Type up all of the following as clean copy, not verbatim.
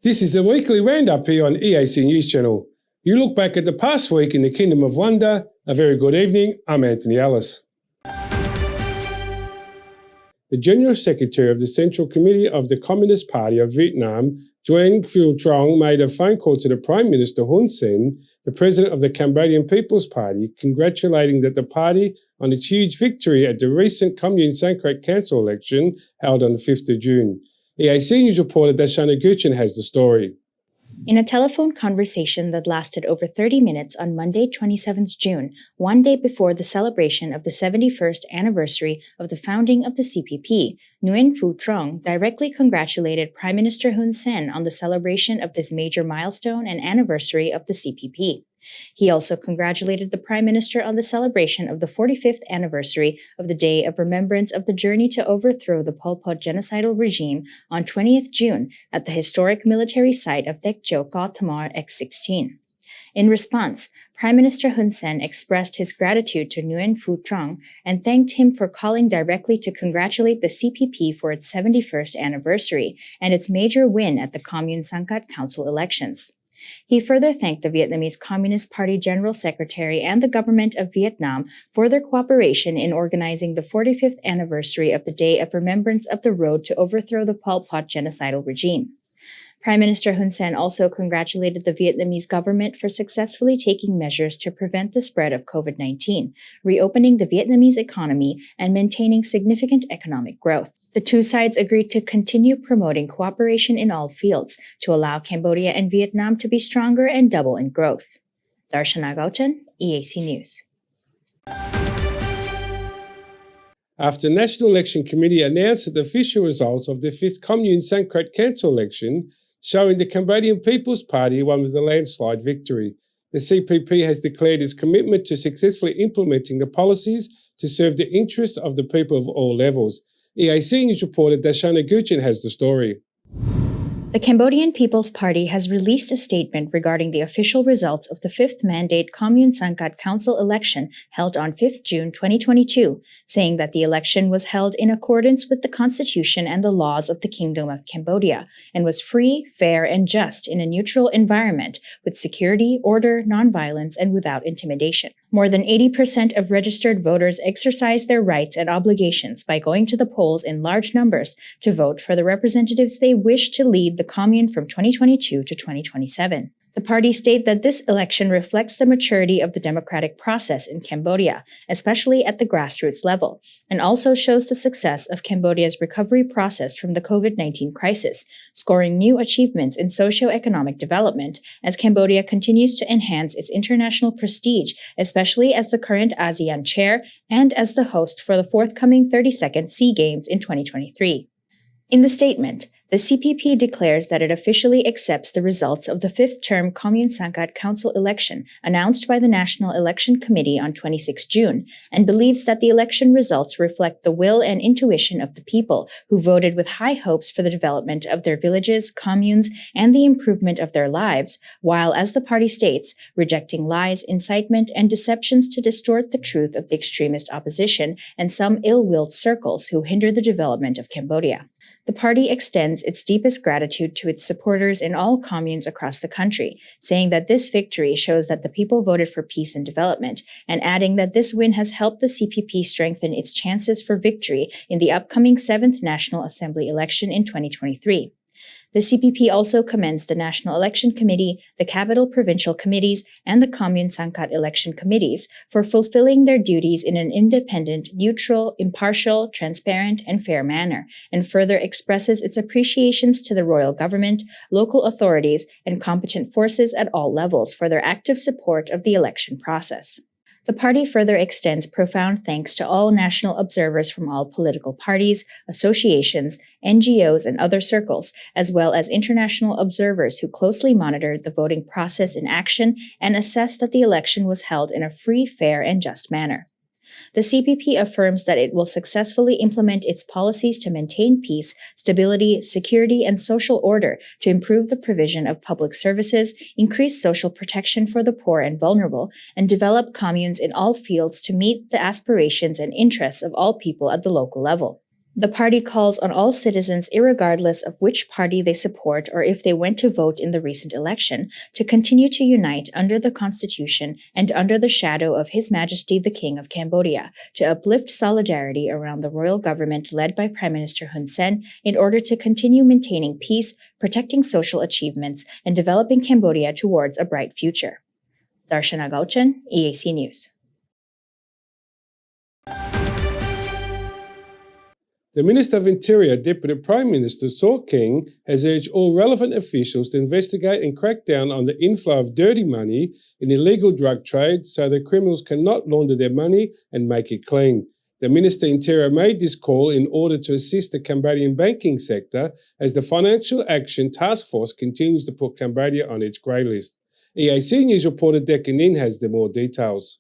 This is the weekly Roundup here on EAC News Channel. You look back at the past week in the Kingdom of Wonder. A very good evening. I'm Anthony Ellis. The General Secretary of the Central Committee of the Communist Party of Vietnam, Nguyen Phu Trong, made a phone call to the Prime Minister Hun Sen, the President of the Cambodian People's Party, congratulating the party on its huge victory at the recent Commune Sankrat Council election held on the 5th of June. EAC News reporter Dashana Guchin has the story. In a telephone conversation that lasted over 30 minutes on Monday, 27th June, one day before the celebration of the 71st anniversary of the founding of the CPP, Nguyen Phu Trong directly congratulated Prime Minister Hun Sen on the celebration of this major milestone and anniversary of the CPP. He also congratulated the Prime Minister on the celebration of the 45th anniversary of the Day of Remembrance of the journey to overthrow the Pol Pot genocidal regime on 20th June at the historic military site of Tek Chau Ko Thamar X16. In response, Prime Minister Hun Sen expressed his gratitude to Nguyen Phu Trong and thanked him for calling directly to congratulate the CPP for its 71st anniversary and its major win at the Commune Sankrat Council elections. He further thanked the Vietnamese Communist Party General Secretary and the government of Vietnam for their cooperation in organizing the 45th anniversary of the Day of Remembrance of the road to overthrow the Pol Pot genocidal regime. Prime Minister Hun Sen also congratulated the Vietnamese government for successfully taking measures to prevent the spread of COVID-19, reopening the Vietnamese economy, and maintaining significant economic growth. The two sides agreed to continue promoting cooperation in all fields to allow Cambodia and Vietnam to be stronger and double in growth. Darshana Gauchan, EAC News. After the National Election Committee announced the official results of the 5th Commune Sankrat Council election, showing the Cambodian People's Party won with a landslide victory, the CPP has declared its commitment to successfully implementing the policies to serve the interests of the people of all levels. EAC News reporter Dashana Guchin has the story. The Cambodian People's Party has released a statement regarding the official results of the 5th Mandate Commune Sankrat Council election held on 5th June 2022, saying that the election was held in accordance with the Constitution and the laws of the Kingdom of Cambodia, and was free, fair, and just in a neutral environment with security, order, nonviolence, and without intimidation. More than 80% of registered voters exercised their rights and obligations by going to the polls in large numbers to vote for the representatives they wish to lead the commune from 2022 to 2027. The party state that this election reflects the maturity of the democratic process in Cambodia, especially at the grassroots level, and also shows the success of Cambodia's recovery process from the COVID-19 crisis, scoring new achievements in socio-economic development as Cambodia continues to enhance its international prestige, especially as the current ASEAN chair and as the host for the forthcoming 32nd SEA Games in 2023. In the statement, the CPP declares that it officially accepts the results of the 5th term Commune Sankrat Council election announced by the National Election Committee on 26 June and believes that the election results reflect the will and intuition of the people who voted with high hopes for the development of their villages, communes, and the improvement of their lives, while, as the party states, rejecting lies, incitement, and deceptions to distort the truth of the extremist opposition and some ill-willed circles who hinder the development of Cambodia. The party extends its deepest gratitude to its supporters in all communes across the country, saying that this victory shows that the people voted for peace and development, and adding that this win has helped the CPP strengthen its chances for victory in the upcoming 7th National Assembly election in 2023. The CPP also commends the National Election Committee, the Capital Provincial Committees, and the Commune Sankrat Election Committees for fulfilling their duties in an independent, neutral, impartial, transparent, and fair manner, and further expresses its appreciations to the royal government, local authorities, and competent forces at all levels for their active support of the election process. The party further extends profound thanks to all national observers from all political parties, associations, NGOs, and other circles, as well as international observers who closely monitored the voting process in action and assessed that the election was held in a free, fair, and just manner. The CPP affirms that it will successfully implement its policies to maintain peace, stability, security, and social order to improve the provision of public services, increase social protection for the poor and vulnerable, and develop communes in all fields to meet the aspirations and interests of all people at the local level. The party calls on all citizens, irregardless of which party they support or if they went to vote in the recent election, to continue to unite under the Constitution and under the shadow of His Majesty the King of Cambodia, to uplift solidarity around the royal government led by Prime Minister Hun Sen in order to continue maintaining peace, protecting social achievements, and developing Cambodia towards a bright future. Darshana Gauchan, EAC News. The Minister of Interior, Deputy Prime Minister Saw King, has urged all relevant officials to investigate and crack down on the inflow of dirty money in illegal drug trade so that criminals cannot launder their money and make it clean. The Minister of Interior made this call in order to assist the Cambodian banking sector as the Financial Action Task Force continues to put Cambodia on its grey list. EAC News reporter Deccan Nin has the more details.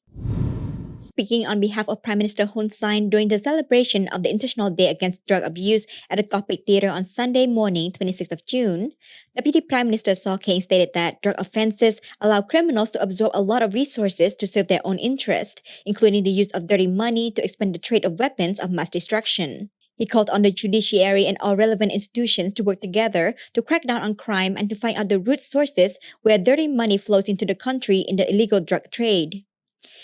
Speaking on behalf of Prime Minister Hun Sen during the celebration of the International Day Against Drug Abuse at the Cockpit Theatre on Sunday morning, 26th of June, Deputy Prime Minister Saw King stated that drug offences allow criminals to absorb a lot of resources to serve their own interest, including the use of dirty money to expand the trade of weapons of mass destruction. He called on the judiciary and all relevant institutions to work together to crack down on crime and to find out the root sources where dirty money flows into the country in the illegal drug trade.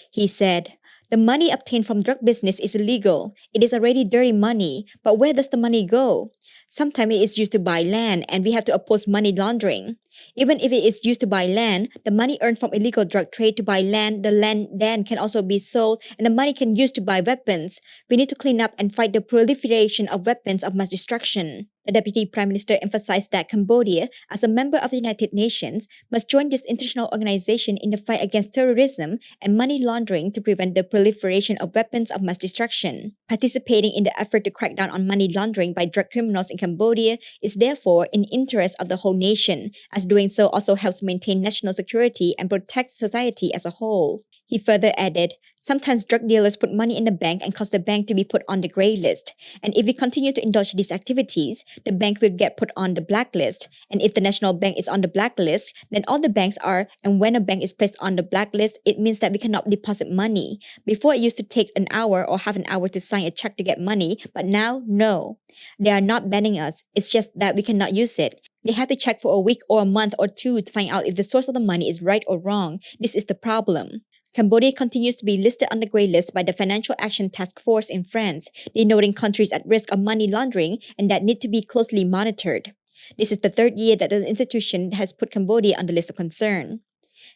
He said, "The money obtained from drug business is illegal. It is already dirty money, but where does the money go? Sometimes it is used to buy land, and we have to oppose money laundering. Even if it is used to buy land, the money earned from illegal drug trade to buy land, the land then can also be sold, and the money can use to buy weapons. We need to clean up and fight the proliferation of weapons of mass destruction." The Deputy Prime Minister emphasized that Cambodia, as a member of the United Nations, must join this international organization in the fight against terrorism and money laundering to prevent the proliferation of weapons of mass destruction. Participating in the effort to crack down on money laundering by drug criminals in Cambodia is therefore in the interest of the whole nation, as doing so also helps maintain national security and protect society as a whole. He further added, "Sometimes drug dealers put money in the bank and cause the bank to be put on the grey list. And if we continue to indulge these activities, the bank will get put on the blacklist. And if the national bank is on the blacklist, then all the banks are, and when a bank is placed on the blacklist, it means that we cannot deposit money. Before it used to take an hour or half an hour to sign a check to get money, but now, no. They are not banning us, it's just that we cannot use it. They have to check for a week or a month or two to find out if the source of the money is right or wrong. This is the problem." Cambodia continues to be listed on the grey list by the Financial Action Task Force in France, denoting countries at risk of money laundering and that need to be closely monitored. This is the third year that the institution has put Cambodia on the list of concern.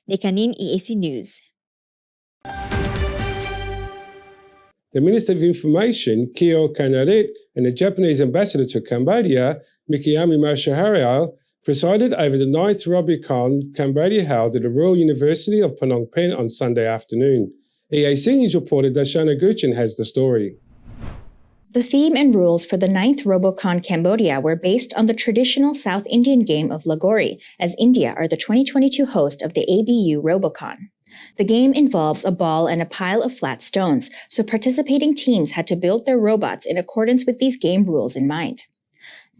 Dekanin, EAC News. The Minister of Information, Keo Kanaret, and the Japanese Ambassador to Cambodia, Mikiyami Masaharia, presided over the 9th Robicon Cambodia held at the Royal University of Phnom Penh on Sunday afternoon. EAC News reporter Darshana Gauchan has the story. The theme and rules for the 9th Robocon Cambodia were based on the traditional South Indian game of Lagori, as India are the 2022 host of the ABU Robocon. The game involves a ball and a pile of flat stones, so participating teams had to build their robots in accordance with these game rules in mind.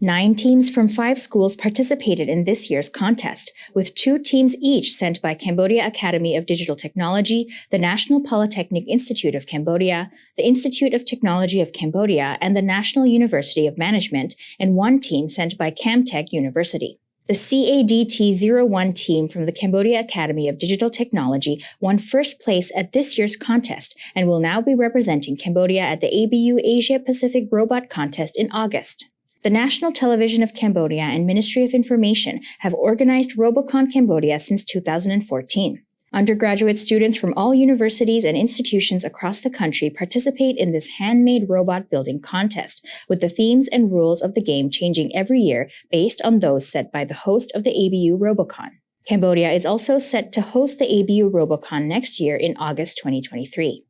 9 teams from 5 schools participated in this year's contest, with 2 teams each sent by Cambodia Academy of Digital Technology, the National Polytechnic Institute of Cambodia, the Institute of Technology of Cambodia, and the National University of Management, and 1 team sent by Camtech University. The CADT-01 team from the Cambodia Academy of Digital Technology won first place at this year's contest and will now be representing Cambodia at the ABU Asia Pacific Robot Contest in August. The National Television of Cambodia and Ministry of Information have organized Robocon Cambodia since 2014. Undergraduate students from all universities and institutions across the country participate in this handmade robot building contest, with the themes and rules of the game changing every year based on those set by the host of the ABU Robocon. Cambodia is also set to host the ABU Robocon next year in August 2023.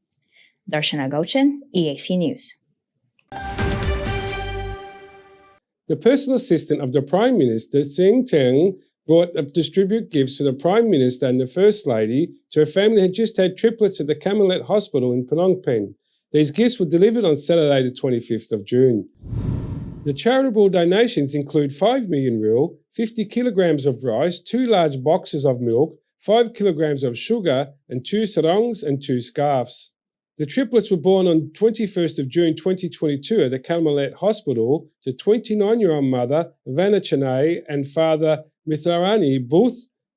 Darshana Gauchan, EAC News. The personal assistant of the Prime Minister, Sing Teng, brought up distribute gifts to the Prime Minister and the First Lady to a family who had just had triplets at the Camelot Hospital in Phnom Penh. These gifts were delivered on Saturday the 25th of June. The charitable donations include 5 million riyal, 50 kilograms of rice, 2 large boxes of milk, 5 kilograms of sugar, and 2 sarongs and 2 scarves. The triplets were born on 21st of June 2022 at the Calmalet Hospital to 29-year-old mother Vanna Chanay and father Mitharani. Both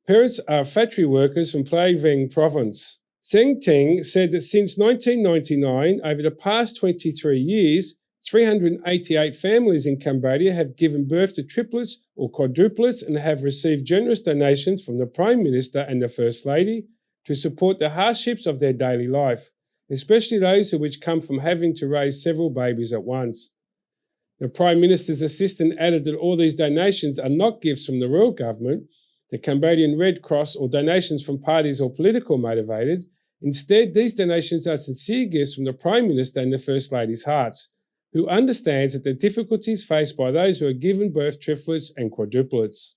parents are factory workers from Plai Veng province. Seng Teng said that since 1999, over the past 23 years, 388 families in Cambodia have given birth to triplets or quadruplets and have received generous donations from the Prime Minister and the First Lady to support the hardships of their daily life, especially those which come from having to raise several babies at once. The Prime Minister's assistant added that all these donations are not gifts from the royal government, the Cambodian Red Cross, or donations from parties or political motivated. Instead, these donations are sincere gifts from the Prime Minister and the First Lady's hearts, who understands that the difficulties faced by those who are given birth triplets and quadruplets.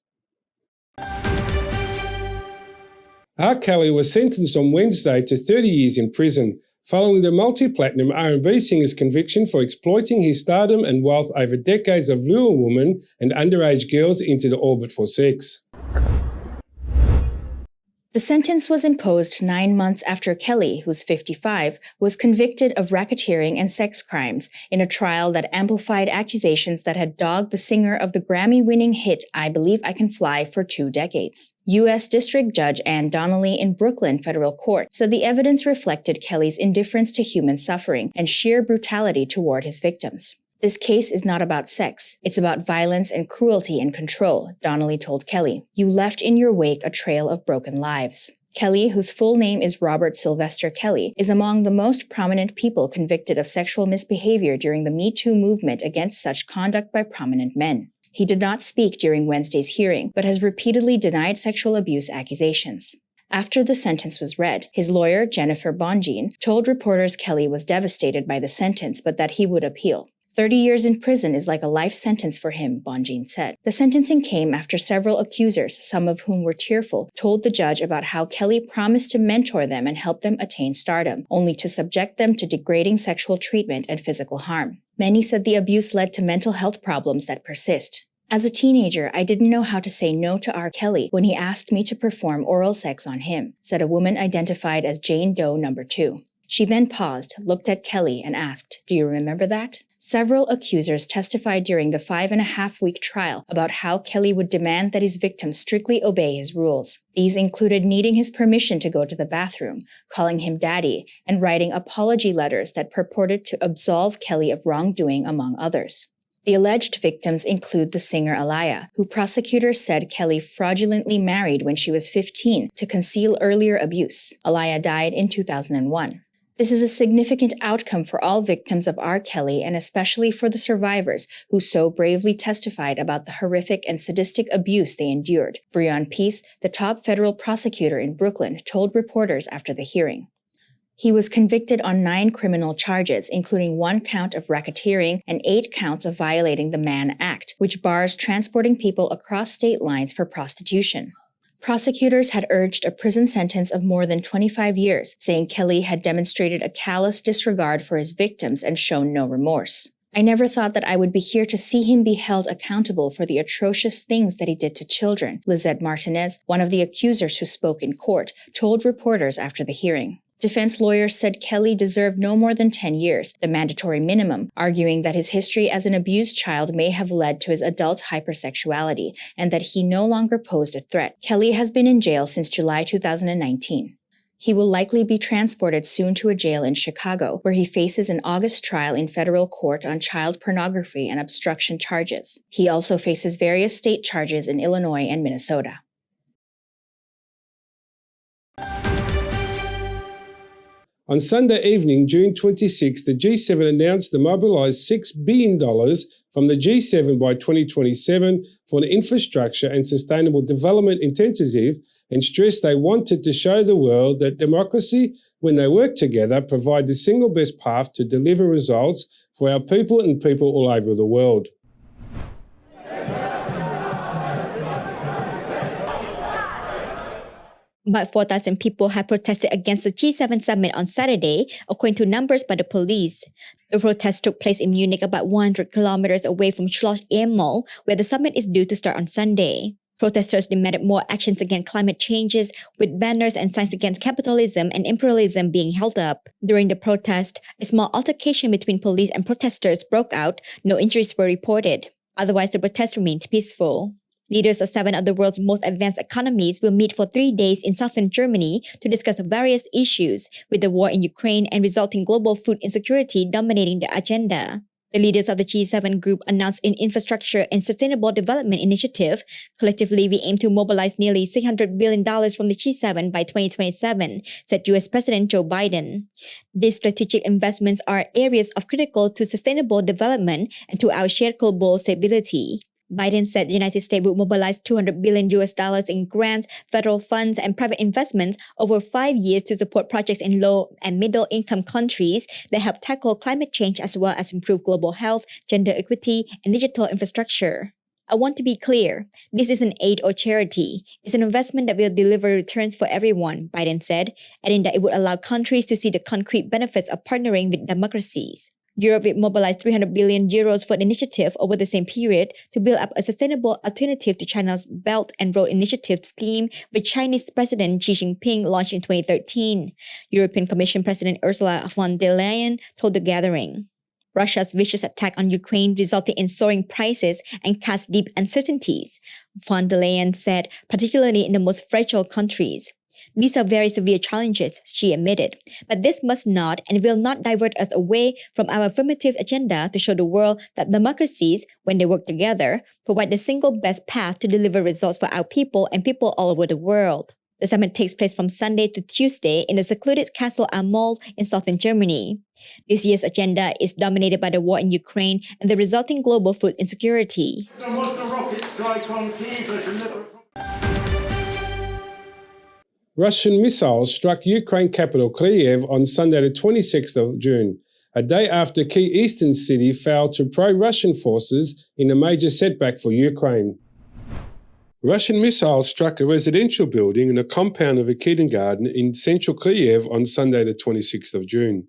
R. Kelly was sentenced on Wednesday to 30 years in prison, following the multi-platinum R&B singer's conviction for exploiting his stardom and wealth over decades of luring women and underage girls into the orbit for sex. The sentence was imposed 9 months after Kelly, who's 55, was convicted of racketeering and sex crimes in a trial that amplified accusations that had dogged the singer of the Grammy-winning hit I Believe I Can Fly for 2 decades. U.S. District Judge Ann Donnelly in Brooklyn Federal Court said the evidence reflected Kelly's indifference to human suffering and sheer brutality toward his victims. This case is not about sex. It's about violence and cruelty and control, Donnelly told Kelly. You left in your wake a trail of broken lives. Kelly, whose full name is Robert Sylvester Kelly, is among the most prominent people convicted of sexual misbehavior during the Me Too movement against such conduct by prominent men. He did not speak during Wednesday's hearing, but has repeatedly denied sexual abuse accusations. After the sentence was read, his lawyer, Jennifer Bonjean, told reporters Kelly was devastated by the sentence but that he would appeal. 30 years in prison is like a life sentence for him, Bonjean said. The sentencing came after several accusers, some of whom were tearful, told the judge about how Kelly promised to mentor them and help them attain stardom, only to subject them to degrading sexual treatment and physical harm. Many said the abuse led to mental health problems that persist. As a teenager, I didn't know how to say no to R. Kelly when he asked me to perform oral sex on him, said a woman identified as Jane Doe No. 2. She then paused, looked at Kelly, and asked, "Do you remember that?" Several accusers testified during the 5.5-week trial about how Kelly would demand that his victims strictly obey his rules. These included needing his permission to go to the bathroom, calling him daddy, and writing apology letters that purported to absolve Kelly of wrongdoing, among others. The alleged victims include the singer Alaya, who prosecutors said Kelly fraudulently married when she was 15 to conceal earlier abuse. Alaya died in 2001. This is a significant outcome for all victims of R. Kelly and especially for the survivors who so bravely testified about the horrific and sadistic abuse they endured, Breon Peace, the top federal prosecutor in Brooklyn, told reporters after the hearing. He was convicted on 9 criminal charges, including 1 count of racketeering and 8 counts of violating the Mann Act, which bars transporting people across state lines for prostitution. Prosecutors had urged a prison sentence of more than 25 years, saying Kelly had demonstrated a callous disregard for his victims and shown no remorse. I never thought that I would be here to see him be held accountable for the atrocious things that he did to children, Lizette Martinez, one of the accusers who spoke in court, told reporters after the hearing. Defense lawyers said Kelly deserved no more than 10 years, the mandatory minimum, arguing that his history as an abused child may have led to his adult hypersexuality and that he no longer posed a threat. Kelly has been in jail since July 2019. He will likely be transported soon to a jail in Chicago, where he faces an August trial in federal court on child pornography and obstruction charges. He also faces various state charges in Illinois and Minnesota. On Sunday evening, June 26, the G7 announced to mobilise $6 billion from the G7 by 2027 for an infrastructure and sustainable development initiative and stressed they wanted to show the world that democracy, when they work together, provide the single best path to deliver results for our people and people all over the world. About 4,000 people have protested against the G7 summit on Saturday, according to numbers by the police. The protest took place in Munich, about 100 kilometers away from Schloss Mall, where the summit is due to start on Sunday. Protesters demanded more actions against climate changes, with banners and signs against capitalism and imperialism being held up. During the protest, a small altercation between police and protesters broke out. No injuries were reported. Otherwise, the protest remained peaceful. Leaders of 7 of the world's most advanced economies will meet for 3 days in southern Germany to discuss various issues, with the war in Ukraine and resulting global food insecurity dominating the agenda. The leaders of the G7 group announced an infrastructure and sustainable development initiative. Collectively, we aim to mobilize nearly $600 billion from the G7 by 2027, said US President Joe Biden. These strategic investments are areas of critical to sustainable development and to our shared global stability. Biden said the United States would mobilize $200 billion in grants, federal funds, and private investments over 5 years to support projects in low and middle income countries that help tackle climate change as well as improve global health, gender equity, and digital infrastructure. I want to be clear, this isn't aid or charity. It's an investment that will deliver returns for everyone, Biden said, adding that it would allow countries to see the concrete benefits of partnering with democracies. Europe will mobilize 300 billion euros for the initiative over the same period to build up a sustainable alternative to China's Belt and Road Initiative scheme, which Chinese President Xi Jinping launched in 2013. European Commission President Ursula von der Leyen told the gathering. Russia's vicious attack on Ukraine resulted in soaring prices and cast deep uncertainties, von der Leyen said, particularly in the most fragile countries. These are very severe challenges, she admitted, but this must not and will not divert us away from our affirmative agenda to show the world that democracies, when they work together, provide the single best path to deliver results for our people and people all over the world. The summit takes place from Sunday to Tuesday in the secluded Castle Amol in southern Germany. This year's agenda is dominated by the war in Ukraine and the resulting global food insecurity. Russian missiles struck Ukraine capital Kyiv on Sunday the 26th of June, a day after key eastern city fell to pro-Russian forces in a major setback for Ukraine. Russian missiles struck a residential building and a compound of a kindergarten in central Kyiv on Sunday the 26th of June,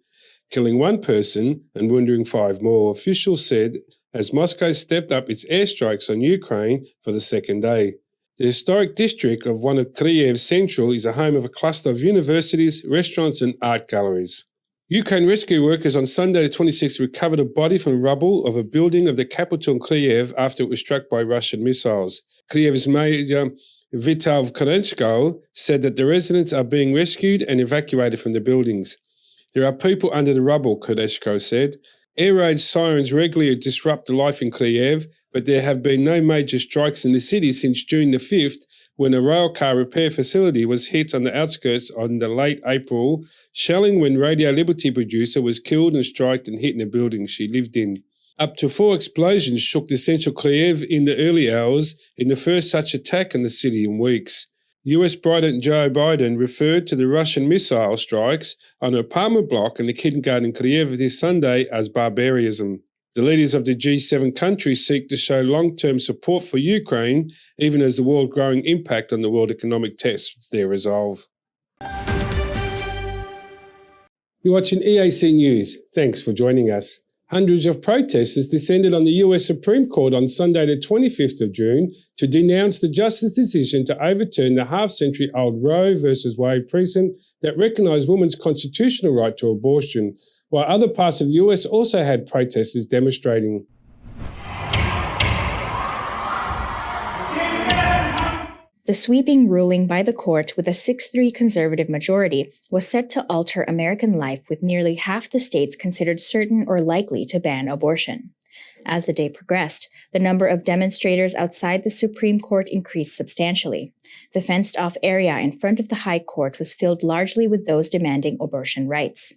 killing 1 person and wounding 5 more, officials said, as Moscow stepped up its airstrikes on Ukraine for the second day. The historic district of one of Kyiv's central is a home of a cluster of universities, restaurants and art galleries. Ukraine rescue workers on Sunday the 26th recovered a body from rubble of a building of the capital Kyiv after it was struck by Russian missiles. Kyiv's mayor Vital Klitschko said that the residents are being rescued and evacuated from the buildings. There are people under the rubble, Klitschko said. Air raid sirens regularly disrupt the life in Kyiv, but there have been no major strikes in the city since June the 5th, when a rail car repair facility was hit on the outskirts on the late April, shelling when Radio Liberty producer was killed and striked and hit in a building she lived in. Up to 4 explosions shook the central Kyiv in the early hours, in the first such attack in the city in weeks. US President Joe Biden referred to the Russian missile strikes on an apartment block in the kindergarten in Kyiv this Sunday as barbarism. The leaders of the G7 countries seek to show long-term support for Ukraine, even as the world's growing impact on the world economic tests their resolve. You're watching EAC News. Thanks for joining us. Hundreds of protesters descended on the US Supreme Court on Sunday the 25th of June to denounce the justice's decision to overturn the half-century-old Roe v. Wade precedent that recognised women's constitutional right to abortion, while other parts of the US also had protesters demonstrating. The sweeping ruling by the court with a 6-3 conservative majority was set to alter American life, with nearly half the states considered certain or likely to ban abortion. As the day progressed, the number of demonstrators outside the Supreme Court increased substantially. The fenced-off area in front of the High Court was filled largely with those demanding abortion rights.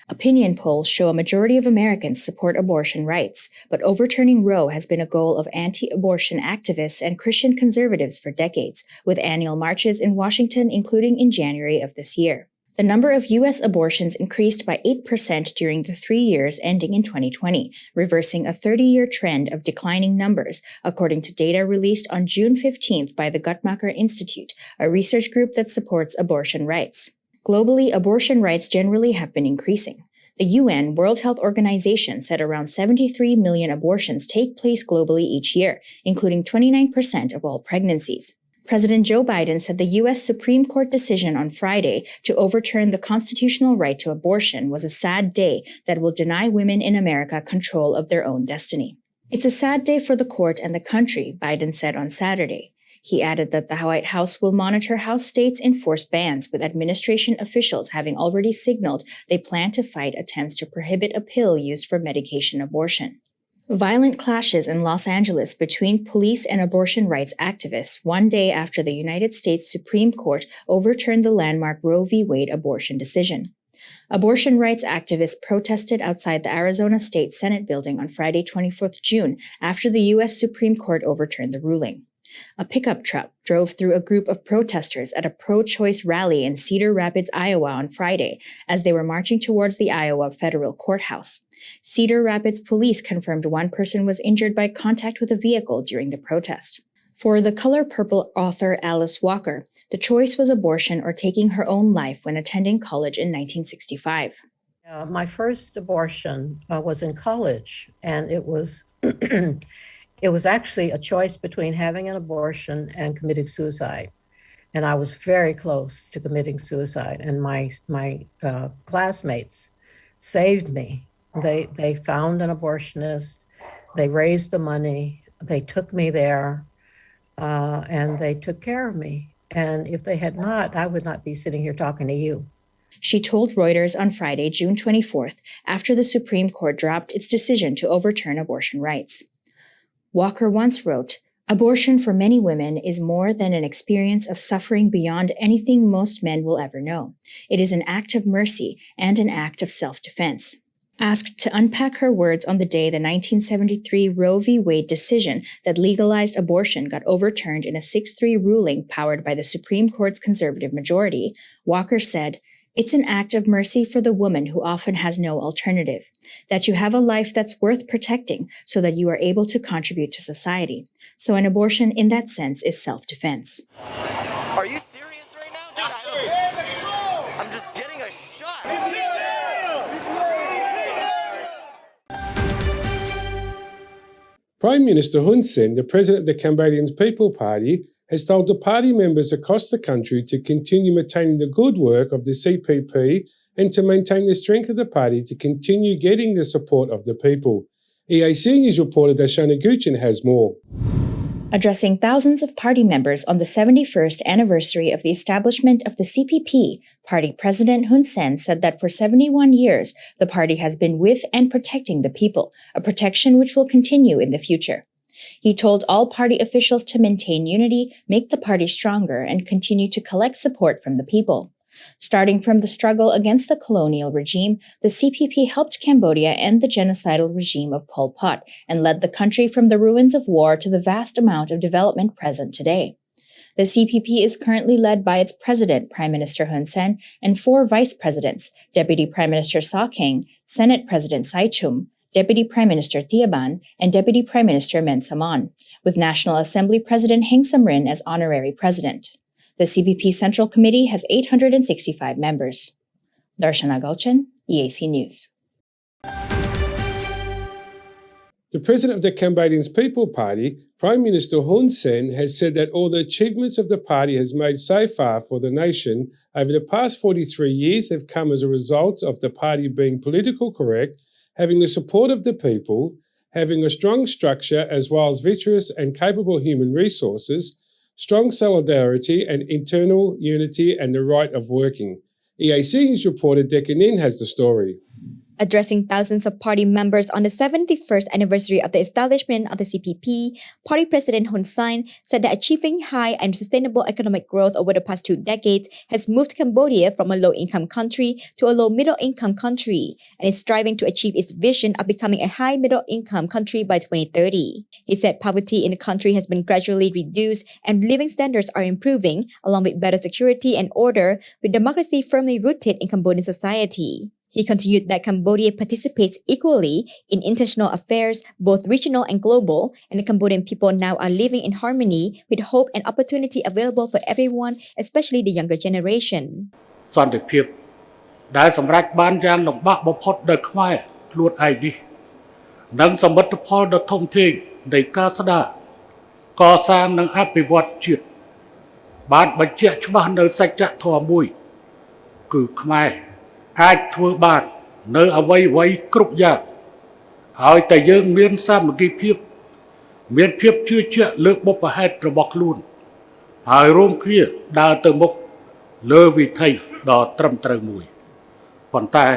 Opinion polls show a majority of Americans support abortion rights, but overturning Roe has been a goal of anti-abortion activists and Christian conservatives for decades, with annual marches in Washington, including in January of this year. The number of U.S. abortions increased by 8% during the 3 years ending in 2020, reversing a 30-year trend of declining numbers, according to data released on June 15th by the Guttmacher Institute, a research group that supports abortion rights. Globally, abortion rights generally have been increasing. The UN World Health Organization said around 73 million abortions take place globally each year, including 29% of all pregnancies. President Joe Biden said the U.S. Supreme Court decision on Friday to overturn the constitutional right to abortion was a sad day that will deny women in America control of their own destiny. It's a sad day for the court and the country, Biden said on Saturday. He added that the White House will monitor how states enforce bans, with administration officials having already signaled they plan to fight attempts to prohibit a pill used for medication abortion. Violent clashes in Los Angeles between police and abortion rights activists one day after the United States Supreme Court overturned the landmark Roe v. Wade abortion decision. Abortion rights activists protested outside the Arizona State Senate building on Friday, 24th June, after the U.S. Supreme Court overturned the ruling. A pickup truck drove through a group of protesters at a pro-choice rally in Cedar Rapids, Iowa on Friday as they were marching towards the Iowa federal courthouse. Cedar Rapids police confirmed one person was injured by contact with a vehicle during the protest. For The Color Purple author Alice Walker, the choice was abortion or taking her own life when attending college in 1965. My first abortion was in college, and it was it was actually a choice between having an abortion and committing suicide. And I was very close to committing suicide, and my classmates saved me. They found an abortionist, they raised the money, they took me there, and they took care of me. And if they had not, I would not be sitting here talking to you. She told Reuters on Friday, June 24th, after the Supreme Court dropped its decision to overturn abortion rights. Walker once wrote, "Abortion for many women is more than an experience of suffering beyond anything most men will ever know. It is an act of mercy and an act of self-defense." Asked to unpack her words on the day the 1973 Roe v. Wade decision that legalized abortion got overturned in a 6-3 ruling powered by the Supreme Court's conservative majority, Walker said, "It's an act of mercy for the woman who often has no alternative, that you have a life that's worth protecting so that you are able to contribute to society. So an abortion in that sense is self-defense." Are you serious right now? Dude, I'm just getting a shot. Prime Minister Hun Sen, the president of the Cambodian People Party, has told the party members across the country to continue maintaining the good work of the CPP and to maintain the strength of the party to continue getting the support of the people. EAC News reporter Darshana Guchin has more. Addressing thousands of party members on the 71st anniversary of the establishment of the CPP, party president Hun Sen said that for 71 years, the party has been with and protecting the people, a protection which will continue in the future. He told all party officials to maintain unity, make the party stronger, and continue to collect support from the people. Starting from the struggle against the colonial regime, the CPP helped Cambodia end the genocidal regime of Pol Pot and led the country from the ruins of war to the vast amount of development present today. The CPP is currently led by its president, Prime Minister Hun Sen, and 4 vice presidents, Deputy Prime Minister Saw King, Senate President Sai Chum, Deputy Prime Minister Thiaban, and Deputy Prime Minister Men Samon, with National Assembly President Heng Samrin as honorary president. The CPP Central Committee has 865 members. Darshana Gauchen, EAC News. The president of the Cambodian People Party, Prime Minister Hun Sen, has said that all the achievements of the party has made so far for the nation over the past 43 years have come as a result of the party being politically correct, having the support of the people, having a strong structure as well as vigorous and capable human resources, strong solidarity and internal unity and the right of working. EAC News reporter Dekanin has the story. Addressing thousands of party members on the 71st anniversary of the establishment of the CPP, Party President Hun Sen said that achieving high and sustainable economic growth over the past 2 decades has moved Cambodia from a low-income country to a low-middle-income country and is striving to achieve its vision of becoming a high-middle-income country by 2030. He said poverty in the country has been gradually reduced and living standards are improving, along with better security and order, with democracy firmly rooted in Cambodian society. He continued that Cambodia participates equally in international affairs, both regional and global, and the Cambodian people now are living in harmony with hope and opportunity available for everyone, especially the younger generation. សន្តិភាព ដែលសម្រេចបានយ៉ាងលំបាកបំផុតដោយខ្មែរខ្លួនឯងនេះនិងសមិទ្ធផលដ៏ធំធេងនៃការស្ដារកសាងនិងអភិវឌ្ឍជាតិបានបញ្ជាក់ច្បាស់នៅសច្ចធម៌មួយគឺខ្មែរអាចធ្វើបាននៅអ្វីៗគ្រប់យ៉ាងហើយតែយើងមានសាមគ្គីភាពមានភាពជឿជាក់លើបុព្វហេតុរបស់ខ្លួនហើយរួមគ្នាដើរទៅមុខលើវិថីដ៏ត្រឹមត្រូវមួយប៉ុន្តែ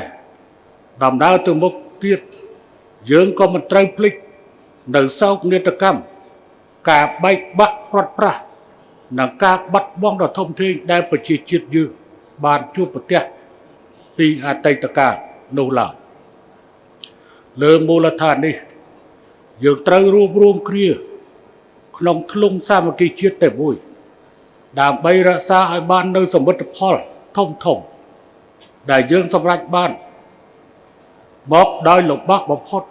ដំណើរទៅមុខទៀតយើងក៏មិនត្រូវភ្លេចនៅសោកនាដកម្មការបែកបាក់ព្រាត់ប្រាសនិងការបាត់បង់ដ៏ធំធេងដែលប្រជាជាតិយើងបានជួបប្រទះពីអតីតកាលនោះឡើយលើមូលដ្ឋាននេះយើងត្រូវរួបរวมគ្នាក្នុងធ្លុងសាមគ្គីជាតិតែមួយដើម្បីរក្សាឲ្យបាននូវសមិទ្ធផលធំដែលយើងសម្រេចបានមកដោយលំបាកបំផុត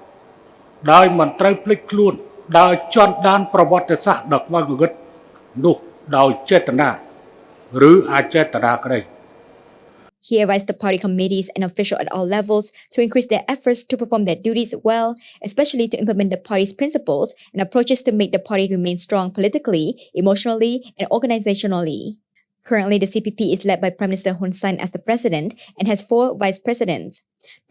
ដោយមិនត្រូវភ្លេចខ្លួនដោយជន់ដានប្រវត្តិសាស្ត្រដ៏ខ្មៅងងឹតនោះដោយចេតនាឬអចេតនាក្តី He advised the party committees and officials at all levels to increase their efforts to perform their duties well, especially to implement the party's principles and approaches to make the party remain strong politically, emotionally, and organizationally. Currently, the CPP is led by Prime Minister Hun Sen as the president and has 4 vice presidents: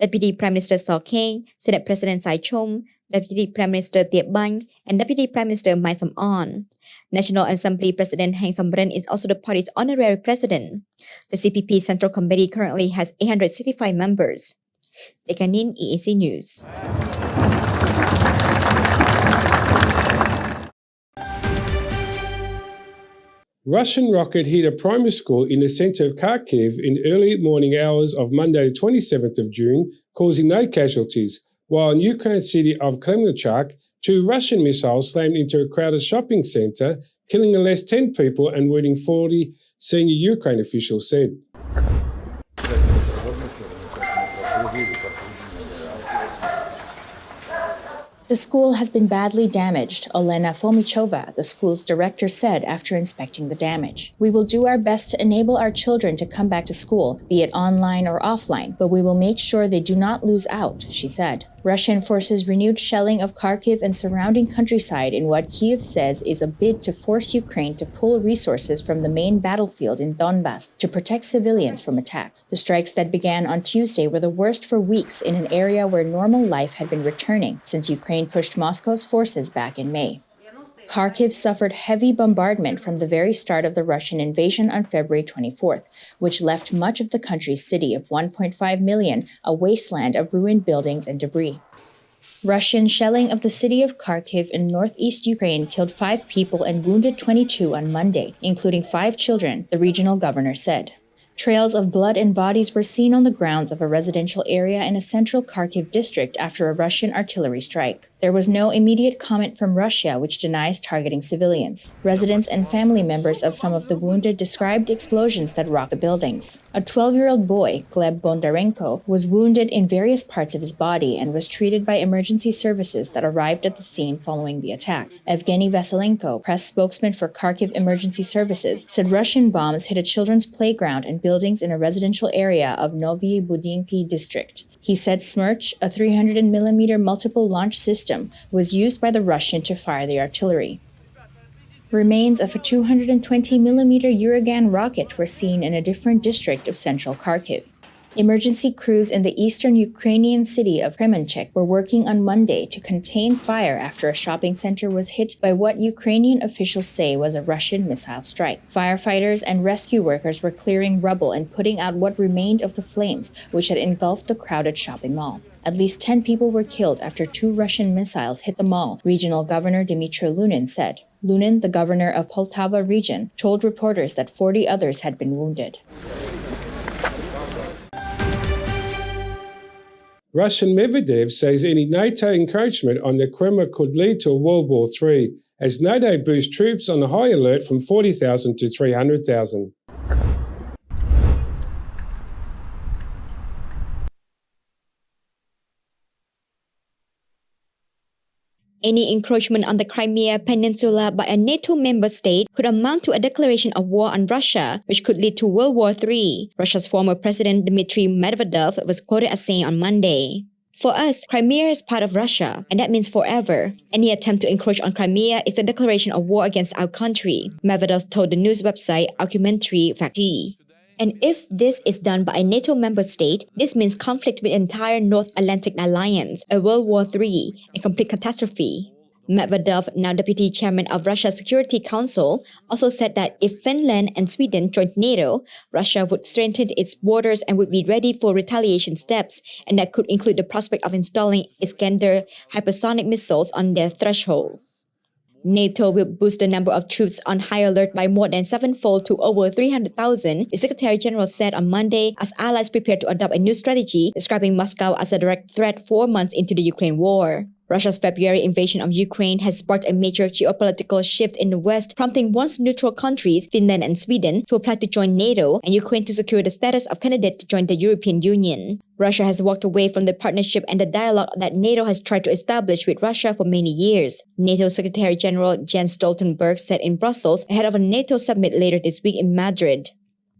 Deputy Prime Minister So Keng, Senate President Sai Chom, Deputy Prime Minister Tiep Banh, and Deputy Prime Minister Mai Som-on. National Assembly President Heng Somrin is also the party's honorary president. The CPP Central Committee currently has 865 members. Dekanin EAC News. Russian rocket hit a primary school in the center of Kharkiv in early morning hours of Monday, the 27th of June, causing no casualties, while in Ukraine's city of Kremenchuk, 2 Russian missiles slammed into a crowded shopping center, killing at least 10 people and wounding 40, senior Ukraine officials said. The school has been badly damaged, Olena Fomichova, the school's director, said after inspecting the damage. We will do our best to enable our children to come back to school, be it online or offline, but we will make sure they do not lose out, she said. Russian forces renewed shelling of Kharkiv and surrounding countryside in what Kyiv says is a bid to force Ukraine to pull resources from the main battlefield in Donbas to protect civilians from attack. The strikes that began on Tuesday were the worst for weeks in an area where normal life had been returning since Ukraine pushed Moscow's forces back in May. Kharkiv suffered heavy bombardment from the very start of the Russian invasion on February 24th, which left much of the country's city of 1.5 million a wasteland of ruined buildings and debris. Russian shelling of the city of Kharkiv in northeast Ukraine killed 5 people and wounded 22 on Monday, including 5 children, the regional governor said. Trails of blood and bodies were seen on the grounds of a residential area in a central Kharkiv district after a Russian artillery strike. There was no immediate comment from Russia, which denies targeting civilians. Residents and family members of some of the wounded described explosions that rocked the buildings. A 12-year-old boy, Gleb Bondarenko, was wounded in various parts of his body and was treated by emergency services that arrived at the scene following the attack. Evgeny Vasilenko, press spokesman for Kharkiv Emergency Services, said Russian bombs hit a children's playground and buildings in a residential area of Novyi Budinki district. He said Smerch, a 300mm multiple launch system, was used by the Russian to fire the artillery. Remains of a 220mm Uragan rocket were seen in a different district of central Kharkiv. Emergency crews in the eastern Ukrainian city of Kremenchuk were working on Monday to contain fire after a shopping center was hit by what Ukrainian officials say was a Russian missile strike. Firefighters and rescue workers were clearing rubble and putting out what remained of the flames, which had engulfed the crowded shopping mall. At least 10 people were killed after 2 Russian missiles hit the mall, Regional Governor Dmitry Lunin said. Lunin, the governor of Poltava region, told reporters that 40 others had been wounded. Russian Medvedev says any NATO encroachment on the Crimea could lead to a World War III, as NATO boosts troops on a high alert from 40,000 to 300,000. Any encroachment on the Crimea Peninsula by a NATO member state could amount to a declaration of war on Russia, which could lead to World War III, Russia's former president Dmitry Medvedev was quoted as saying on Monday. For us, Crimea is part of Russia, and that means forever. Any attempt to encroach on Crimea is a declaration of war against our country, Medvedev told the news website documentaries. And if this is done by a NATO member state, this means conflict with the entire North Atlantic Alliance, a World War III, a complete catastrophe. Medvedev, now deputy chairman of Russia's Security Council, also said that if Finland and Sweden joined NATO, Russia would strengthen its borders and would be ready for retaliation steps, and that could include the prospect of installing Iskander hypersonic missiles on their threshold. NATO will boost the number of troops on high alert by more than sevenfold to over 300,000, the Secretary General said on Monday as allies prepare to adopt a new strategy describing Moscow as a direct threat 4 months into the Ukraine war. Russia's February invasion of Ukraine has sparked a major geopolitical shift in the West, prompting once neutral countries, Finland and Sweden, to apply to join NATO and Ukraine to secure the status of candidate to join the European Union. Russia has walked away from the partnership and the dialogue that NATO has tried to establish with Russia for many years, NATO Secretary General Jens Stoltenberg said in Brussels ahead of a NATO summit later this week in Madrid.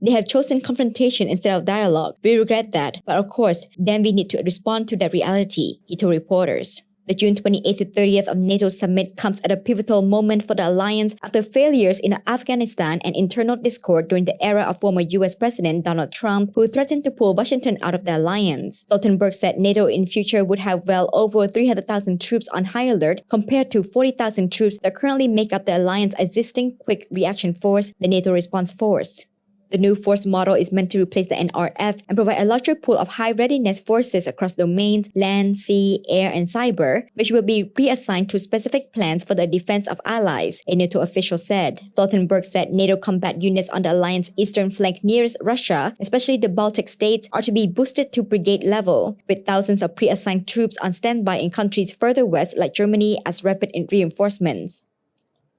They have chosen confrontation instead of dialogue. We regret that, but of course, then we need to respond to that reality, he told reporters. The June 28th to 30th of NATO summit comes at a pivotal moment for the alliance after failures in Afghanistan and internal discord during the era of former US President Donald Trump, who threatened to pull Washington out of the alliance. Stoltenberg said NATO in future would have well over 300,000 troops on high alert compared to 40,000 troops that currently make up the alliance's existing quick reaction force, the NATO response force. The new force model is meant to replace the NRF and provide a larger pool of high readiness forces across domains, land, sea, air, and cyber, which will be reassigned to specific plans for the defense of allies, a NATO official said. Stoltenberg said NATO combat units on the alliance's eastern flank nearest Russia, especially the Baltic states, are to be boosted to brigade level, with thousands of pre-assigned troops on standby in countries further west like Germany as rapid reinforcements.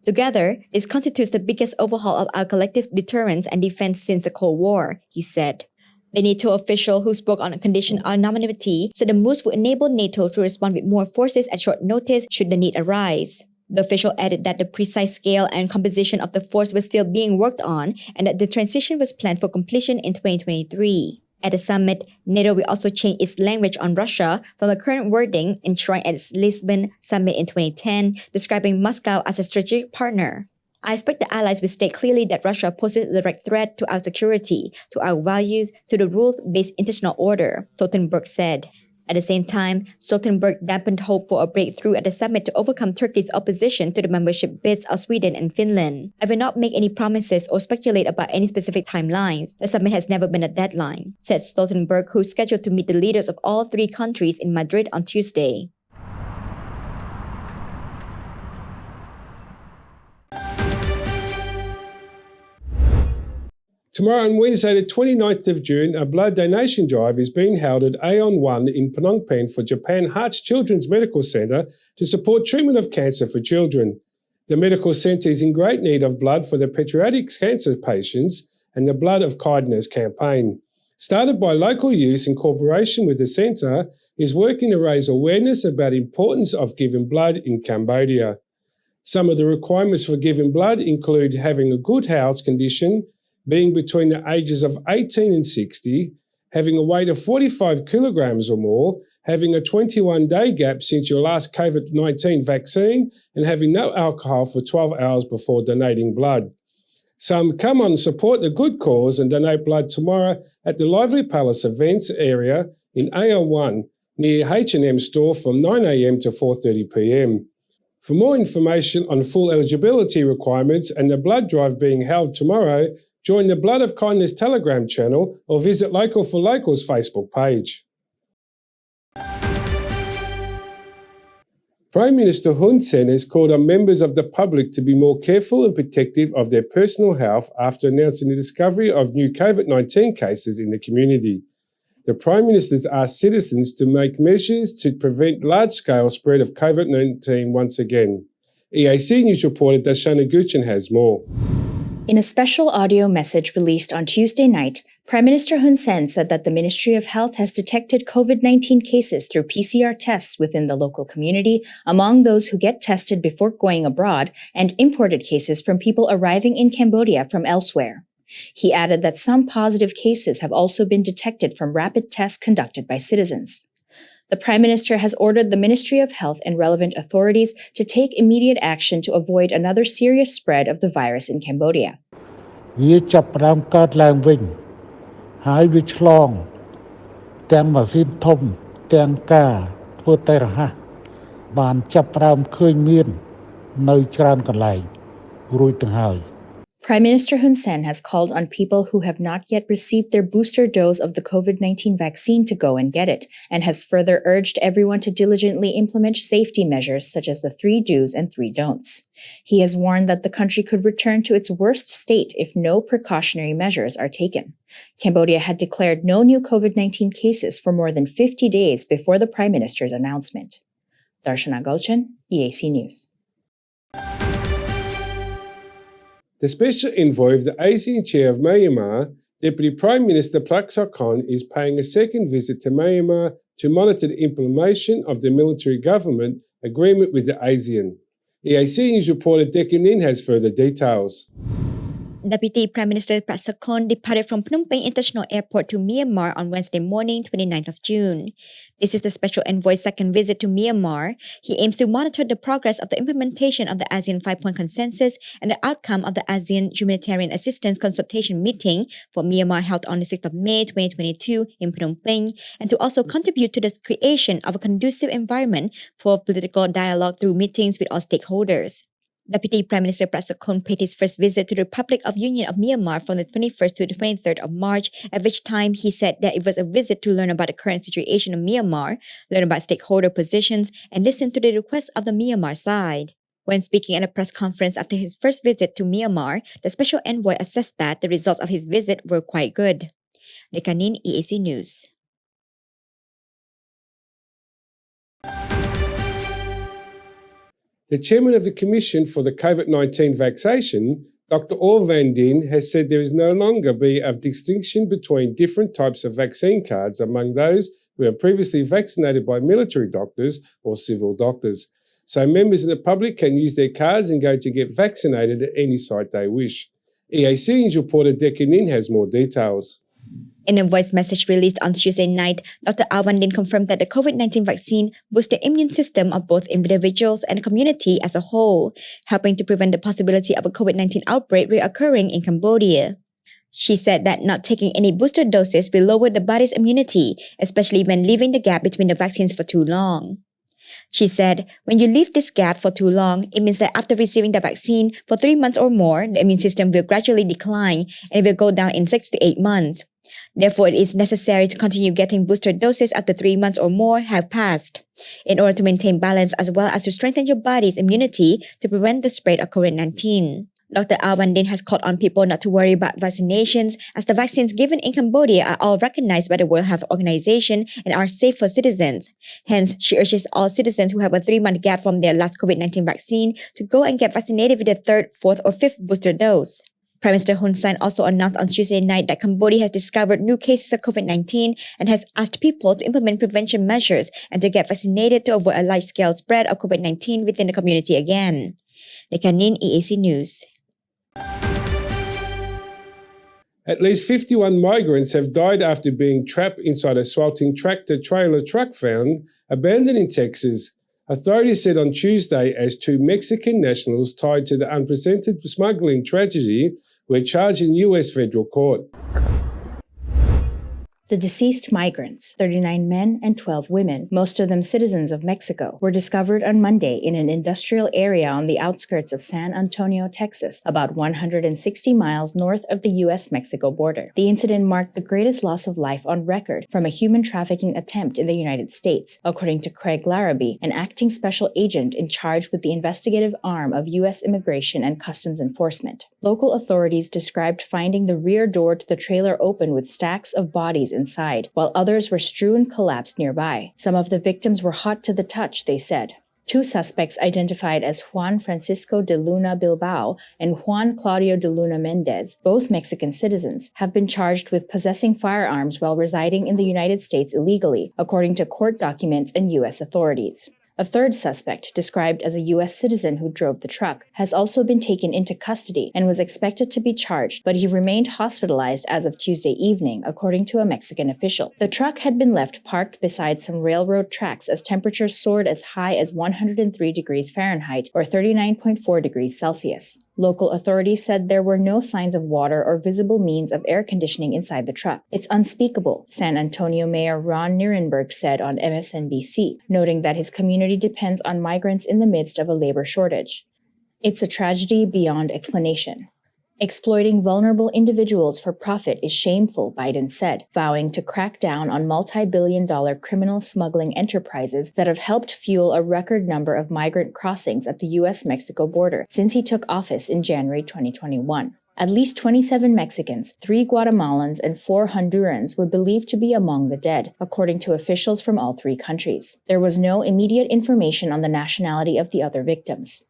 Together, this constitutes the biggest overhaul of our collective deterrence and defense since the Cold War, he said. The NATO official who spoke on a condition of anonymity said the moves will enable NATO to respond with more forces at short notice should the need arise. The official added that the precise scale and composition of the force was still being worked on and that the transition was planned for completion in 2023. At the summit, NATO will also change its language on Russia from the current wording enshrined at its Lisbon summit in 2010, describing Moscow as a strategic partner. I expect the allies will state clearly that Russia poses a direct threat to our security, to our values, to the rules-based international order, Stoltenberg said. At the same time, Stoltenberg dampened hope for a breakthrough at the summit to overcome Turkey's opposition to the membership bids of Sweden and Finland. I will not make any promises or speculate about any specific timelines. The summit has never been a deadline, said Stoltenberg, who is scheduled to meet the leaders of all three countries in Madrid on Tuesday. Tomorrow on Wednesday, the 29th of June, a blood donation drive is being held at Aeon 1 in Phnom Penh for Japan Heart's Children's Medical Centre to support treatment of cancer for children. The medical centre is in great need of blood for the pediatric cancer patients and the Blood of Kindness campaign. Started by local youth in cooperation with the centre, is working to raise awareness about the importance of giving blood in Cambodia. Some of the requirements for giving blood include having a good health condition, being between the ages of 18 and 60, having a weight of 45 kilograms or more, having a 21-day gap since your last COVID-19 vaccine, and having no alcohol for 12 hours before donating blood. Some come on support the good cause and donate blood tomorrow at the Lively Palace events area in AL1 near H&M store from 9 a.m. to 4:30 p.m. For more information on full eligibility requirements and the blood drive being held tomorrow, join the Blood of Kindness Telegram channel or visit Local for Local's Facebook page. Prime Minister Hun Sen has called on members of the public to be more careful and protective of their personal health after announcing the discovery of new COVID-19 cases in the community. The Prime Minister has asked citizens to make measures to prevent large-scale spread of COVID-19 once again. EAC News reporter Darshana Guchin has more. In a special audio message released on Tuesday night, Prime Minister Hun Sen said that the Ministry of Health has detected COVID-19 cases through PCR tests within the local community among those who get tested before going abroad and imported cases from people arriving in Cambodia from elsewhere. He added that some positive cases have also been detected from rapid tests conducted by citizens. The Prime Minister has ordered the Ministry of Health and relevant authorities to take immediate action to avoid another serious spread of the virus in Cambodia. វាចាប់ផ្ដើមកើតឡើងវិញហើយវាឆ្លងទាំងម៉ាស៊ីនធំទាំងការធ្វើតេស្តរហ័សបានចាប់ផ្ដើមឃើញមាននៅច្រើនកន្លែងរួចទៅហើយ Prime Minister Hun Sen has called on people who have not yet received their booster dose of the COVID-19 vaccine to go and get it, and has further urged everyone to diligently implement safety measures such as the 3 do's and 3 don'ts. He has warned that the country could return to its worst state if no precautionary measures are taken. Cambodia had declared no new COVID-19 cases for more than 50 days before the Prime Minister's announcement. Darshana Gulchen, EAC News. The Special Envoy of the ASEAN Chair of Myanmar, Deputy Prime Minister Prak Sokhonn, is paying a second visit to Myanmar to monitor the implementation of the military government agreement with the ASEAN. EAC News reporter Deccan Nin has further details. Deputy Prime Minister Prak Sokhonn departed from Phnom Penh International Airport to Myanmar on Wednesday morning, 29th of June. This is the Special Envoy's second visit to Myanmar. He aims to monitor the progress of the implementation of the ASEAN 5-point consensus and the outcome of the ASEAN Humanitarian Assistance Consultation meeting for Myanmar held on the 6th of May 2022 in Phnom Penh, and to also contribute to the creation of a conducive environment for political dialogue through meetings with all stakeholders. Deputy Prime Minister Prak Sokhonn paid his first visit to the Republic of Union of Myanmar from the 21st to the 23rd of March, at which time he said that it was a visit to learn about the current situation of Myanmar, learn about stakeholder positions, and listen to the requests of the Myanmar side. When speaking at a press conference after his first visit to Myanmar, the Special Envoy assessed that the results of his visit were quite good. Nekanin, EAC News. The chairman of the Commission for the COVID-19 vaccination, Dr. Or Van Dien, has said there is no longer be a distinction between different types of vaccine cards among those who are previously vaccinated by military doctors or civil doctors. So members of the public can use their cards and go to get vaccinated at any site they wish. EAC News reporter Deccan Nin has more details. In a voice message released on Tuesday night, Dr. Van Dien confirmed that the COVID-19 vaccine boosts the immune system of both individuals and the community as a whole, helping to prevent the possibility of a COVID-19 outbreak reoccurring in Cambodia. She said that not taking any booster doses will lower the body's immunity, especially when leaving the gap between the vaccines for too long. She said, when you leave this gap for too long, it means that after receiving the vaccine for 3 months or more, the immune system will gradually decline and it will go down in 6 to 8 months. Therefore, it is necessary to continue getting booster doses after 3 months or more have passed, in order to maintain balance as well as to strengthen your body's immunity to prevent the spread of COVID-19. Dr. Van Dien has called on people not to worry about vaccinations, as the vaccines given in Cambodia are all recognized by the World Health Organization and are safe for citizens. Hence, she urges all citizens who have a 3-month gap from their last COVID-19 vaccine to go and get vaccinated with their 3rd, 4th, or 5th booster dose. Prime Minister Hun Sen also announced on Tuesday night that Cambodia has discovered new cases of COVID-19 and has asked people to implement prevention measures and to get vaccinated to avoid a large-scale spread of COVID-19 within the community again. Nekanin, EAC News. At least 51 migrants have died after being trapped inside a sweltering tractor-trailer truck found abandoned in Texas. Authorities said on Tuesday as 2 Mexican nationals tied to the unprecedented smuggling tragedy were charged in U.S. federal court. The deceased migrants, 39 men and 12 women, most of them citizens of Mexico, were discovered on Monday in an industrial area on the outskirts of San Antonio, Texas, about 160 miles north of the U.S.-Mexico border. The incident marked the greatest loss of life on record from a human trafficking attempt in the United States, according to Craig Larrabee, an acting special agent in charge with the investigative arm of U.S. Immigration and Customs Enforcement. Local authorities described finding the rear door to the trailer open with stacks of bodies inside, while others were strewn collapsed nearby. Some of the victims were hot to the touch, they said. Two suspects identified as Juan Francisco de Luna Bilbao and Juan Claudio de Luna Mendez, both Mexican citizens, have been charged with possessing firearms while residing in the United States illegally, according to court documents and U.S. authorities. A third suspect, described as a U.S. citizen who drove the truck, has also been taken into custody and was expected to be charged, but he remained hospitalized as of Tuesday evening, according to a Mexican official. The truck had been left parked beside some railroad tracks as temperatures soared as high as 103 degrees Fahrenheit or 39.4 degrees Celsius. Local authorities said there were no signs of water or visible means of air conditioning inside the truck. It's unspeakable, San Antonio Mayor Ron Nirenberg said on MSNBC, noting that his community depends on migrants in the midst of a labor shortage. It's a tragedy beyond explanation. Exploiting vulnerable individuals for profit is shameful, Biden said, vowing to crack down on multi-billion-dollar criminal smuggling enterprises that have helped fuel a record number of migrant crossings at the U.S.-Mexico border since he took office in January 2021. At least 27 Mexicans, 3 Guatemalans, and 4 Hondurans were believed to be among the dead, according to officials from all 3 countries. There was no immediate information on the nationality of the other victims.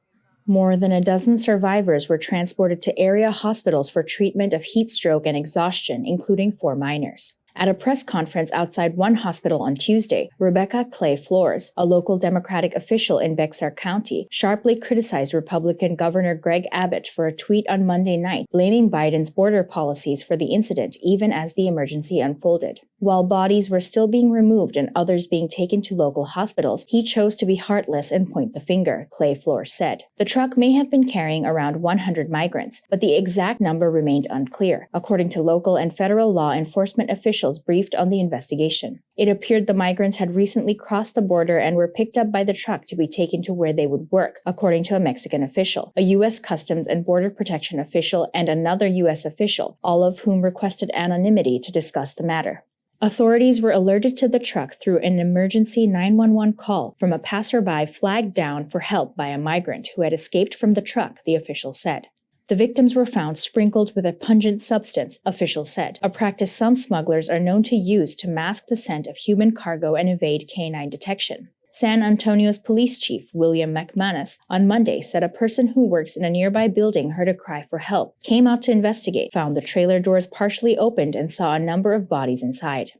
More than a dozen survivors were transported to area hospitals for treatment of heat stroke and exhaustion, including 4 minors. At a press conference outside one hospital on Tuesday, Rebecca Clay Flores, a local Democratic official in Bexar County, sharply criticized Republican Governor Greg Abbott for a tweet on Monday night, blaming Biden's border policies for the incident even as the emergency unfolded. While bodies were still being removed and others being taken to local hospitals, he chose to be heartless and point the finger, Clay Flores said. The truck may have been carrying around 100 migrants, but the exact number remained unclear, according to local and federal law enforcement officials briefed on the investigation. It appeared the migrants had recently crossed the border and were picked up by the truck to be taken to where they would work, according to a Mexican official, a U.S. Customs and Border Protection official, and another U.S. official, all of whom requested anonymity to discuss the matter. Authorities were alerted to the truck through an emergency 911 call from a passerby flagged down for help by a migrant who had escaped from the truck, the official said. The victims were found sprinkled with a pungent substance, officials said, a practice some smugglers are known to use to mask the scent of human cargo and evade canine detection. San Antonio's police chief, William McManus, on Monday said a person who works in a nearby building heard a cry for help, came out to investigate, found the trailer doors partially opened, and saw a number of bodies inside.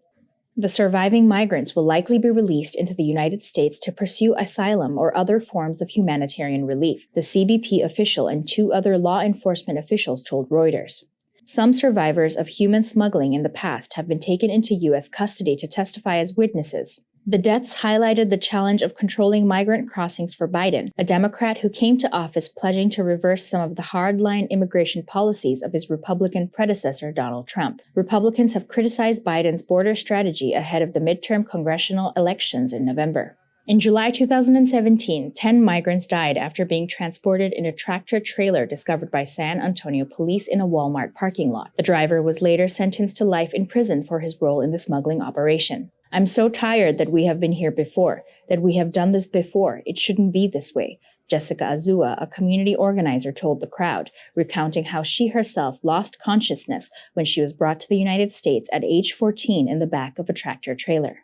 The surviving migrants will likely be released into the United States to pursue asylum or other forms of humanitarian relief, the CBP official and 2 other law enforcement officials told Reuters. Some survivors of human smuggling in the past have been taken into U.S. custody to testify as witnesses. The deaths highlighted the challenge of controlling migrant crossings for Biden, a Democrat who came to office pledging to reverse some of the hardline immigration policies of his Republican predecessor, Donald Trump. Republicans have criticized Biden's border strategy ahead of the midterm congressional elections in November. In July 2017, 10 migrants died after being transported in a tractor-trailer discovered by San Antonio police in a Walmart parking lot. The driver was later sentenced to life in prison for his role in the smuggling operation. I'm so tired that we have been here before, that we have done this before. It shouldn't be this way, Jessica Azua, a community organizer, told the crowd, recounting how she herself lost consciousness when she was brought to the United States at age 14 in the back of a tractor-trailer.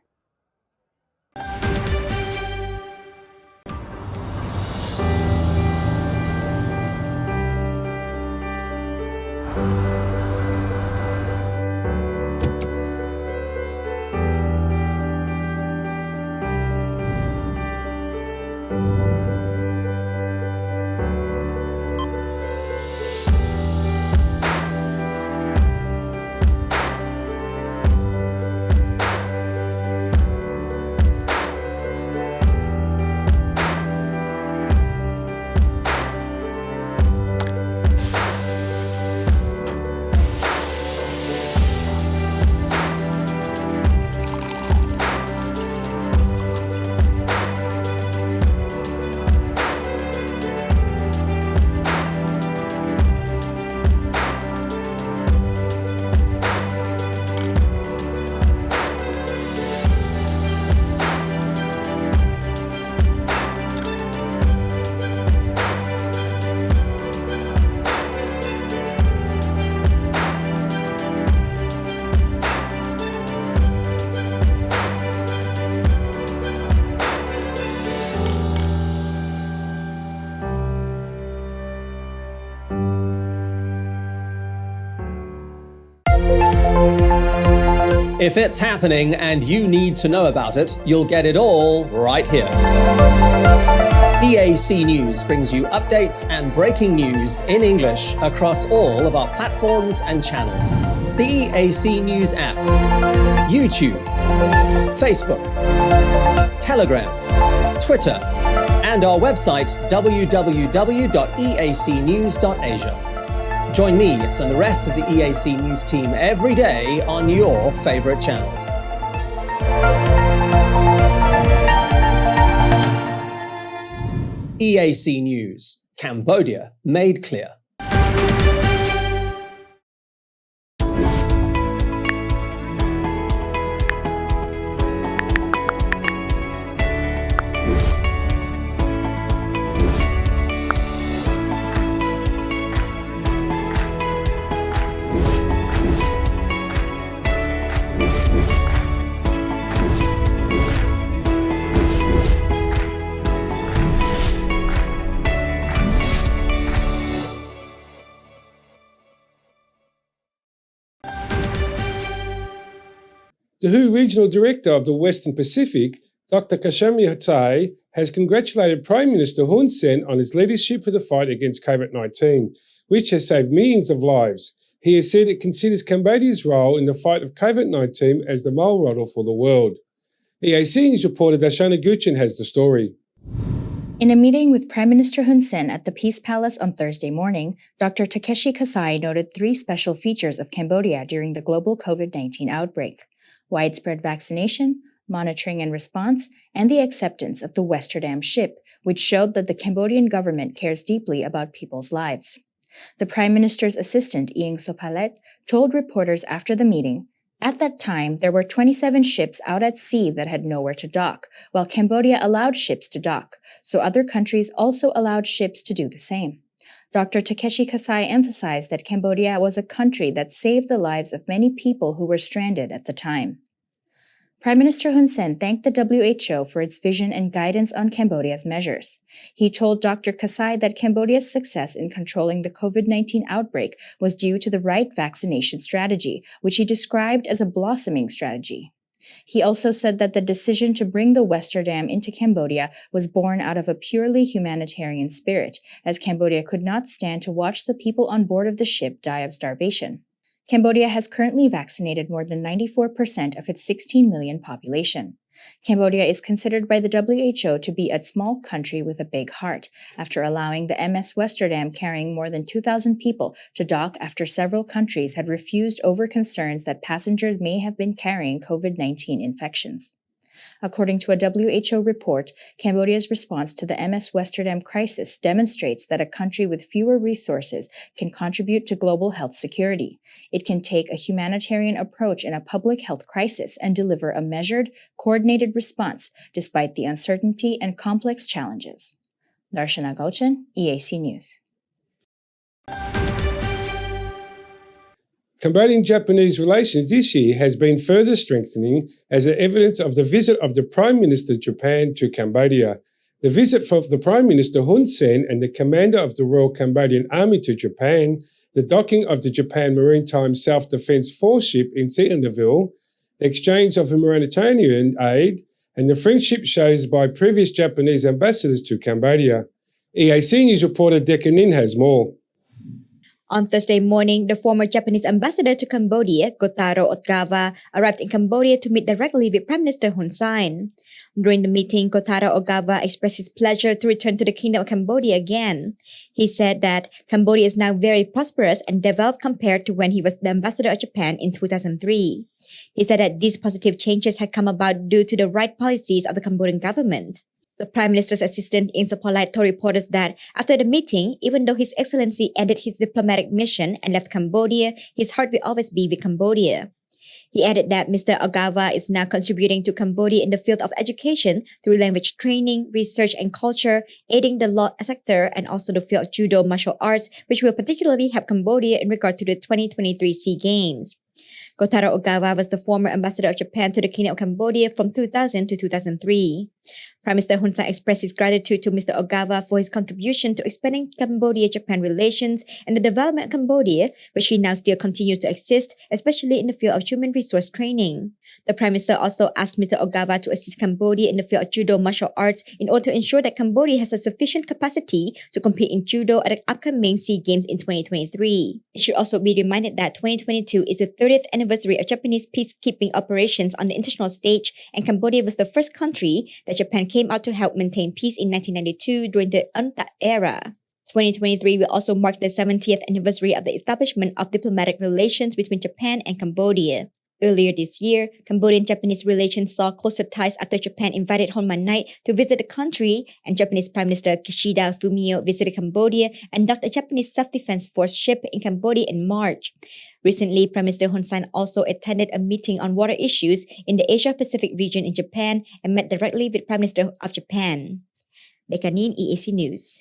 If it's happening and you need to know about it, you'll get it all right here. EAC News brings you updates and breaking news in English across all of our platforms and channels. The EAC News app, YouTube, Facebook, Telegram, Twitter, and our website www.eacnews.asia. Join me and the rest of the EAC News team every day on your favorite channels. EAC News, Cambodia made clear. The WHO Regional Director of the Western Pacific, Dr. Kashmir Tsai, has congratulated Prime Minister Hun Sen on his leadership for the fight against COVID-19, which has saved millions of lives. He has said it considers Cambodia's role in the fight of COVID-19 as the role model for the world. EAC News reporter Darshana Guchin has the story. In a meeting with Prime Minister Hun Sen at the Peace Palace on Thursday morning, Dr. Takeshi Kasai noted 3 special features of Cambodia during the global COVID-19 outbreak: widespread vaccination, monitoring and response, and the acceptance of the Westerdam ship, which showed that the Cambodian government cares deeply about people's lives. The Prime Minister's assistant, Ieng Sopalet, told reporters after the meeting, at that time, there were 27 ships out at sea that had nowhere to dock, while Cambodia allowed ships to dock, so other countries also allowed ships to do the same. Dr. Takeshi Kasai emphasized that Cambodia was a country that saved the lives of many people who were stranded at the time. Prime Minister Hun Sen thanked the WHO for its vision and guidance on Cambodia's measures. He told Dr. Kasai that Cambodia's success in controlling the COVID-19 outbreak was due to the right vaccination strategy, which he described as a blossoming strategy. He also said that the decision to bring the Westerdam into Cambodia was born out of a purely humanitarian spirit, as Cambodia could not stand to watch the people on board of the ship die of starvation. Cambodia has currently vaccinated more than 94% of its 16 million population. Cambodia is considered by the WHO to be a small country with a big heart, after allowing the MS Westerdam carrying more than 2,000 people to dock after several countries had refused over concerns that passengers may have been carrying COVID-19 infections. According to a WHO report, Cambodia's response to the MS Westerdam crisis demonstrates that a country with fewer resources can contribute to global health security. It can take a humanitarian approach in a public health crisis and deliver a measured, coordinated response despite the uncertainty and complex challenges. Darshana Gauchan, EAC News. Cambodian-Japanese relations this year has been further strengthening as evidence of the visit of the Prime Minister of Japan to Cambodia. The visit of the Prime Minister Hun Sen and the Commander of the Royal Cambodian Army to Japan, the docking of the Japan Maritime Self-Defense Force ship in Seattleville, the exchange of humanitarian aid, and the friendship shows by previous Japanese ambassadors to Cambodia. EAC News reporter Decca Nin has more. On Thursday morning, the former Japanese ambassador to Cambodia, Kotaro Ogawa, arrived in Cambodia to meet directly with Prime Minister Hun Sen. During the meeting, Kotaro Ogawa expressed his pleasure to return to the Kingdom of Cambodia again. He said that Cambodia is now very prosperous and developed compared to when he was the ambassador of Japan in 2003. He said that these positive changes had come about due to the right policies of the Cambodian government. The Prime Minister's assistant Ieng Sopalet told reporters that after the meeting, even though His Excellency ended his diplomatic mission and left Cambodia, his heart will always be with Cambodia. He added that Mr. Ogawa is now contributing to Cambodia in the field of education through language training, research and culture, aiding the law sector and also the field of judo martial arts, which will particularly help Cambodia in regard to the 2023 SEA Games. Kotaro Ogawa was the former ambassador of Japan to the Kingdom of Cambodia from 2000 to 2003. Prime Minister Hun Sen expressed his gratitude to Mr. Ogawa for his contribution to expanding Cambodia-Japan relations and the development of Cambodia, which he now still continues to assist, especially in the field of human resource training. The Prime Minister also asked Mr. Ogawa to assist Cambodia in the field of judo martial arts in order to ensure that Cambodia has a sufficient capacity to compete in judo at the upcoming SEA Games in 2023. It should also be reminded that 2022 is the 30th anniversary of Japanese peacekeeping operations on the international stage, and Cambodia was the first country that Japan came out to help maintain peace in 1992 during the UNTAC era. 2023 will also mark the 70th anniversary of the establishment of diplomatic relations between Japan and Cambodia. Earlier this year, Cambodian-Japanese relations saw closer ties after Japan invited Honman Knight to visit the country, and Japanese Prime Minister Kishida Fumio visited Cambodia and docked a Japanese self-defense force ship in Cambodia in March. Recently, Prime Minister Hun Sen also attended a meeting on water issues in the Asia-Pacific region in Japan and met directly with Prime Minister of Japan. Bekanin, EAC News.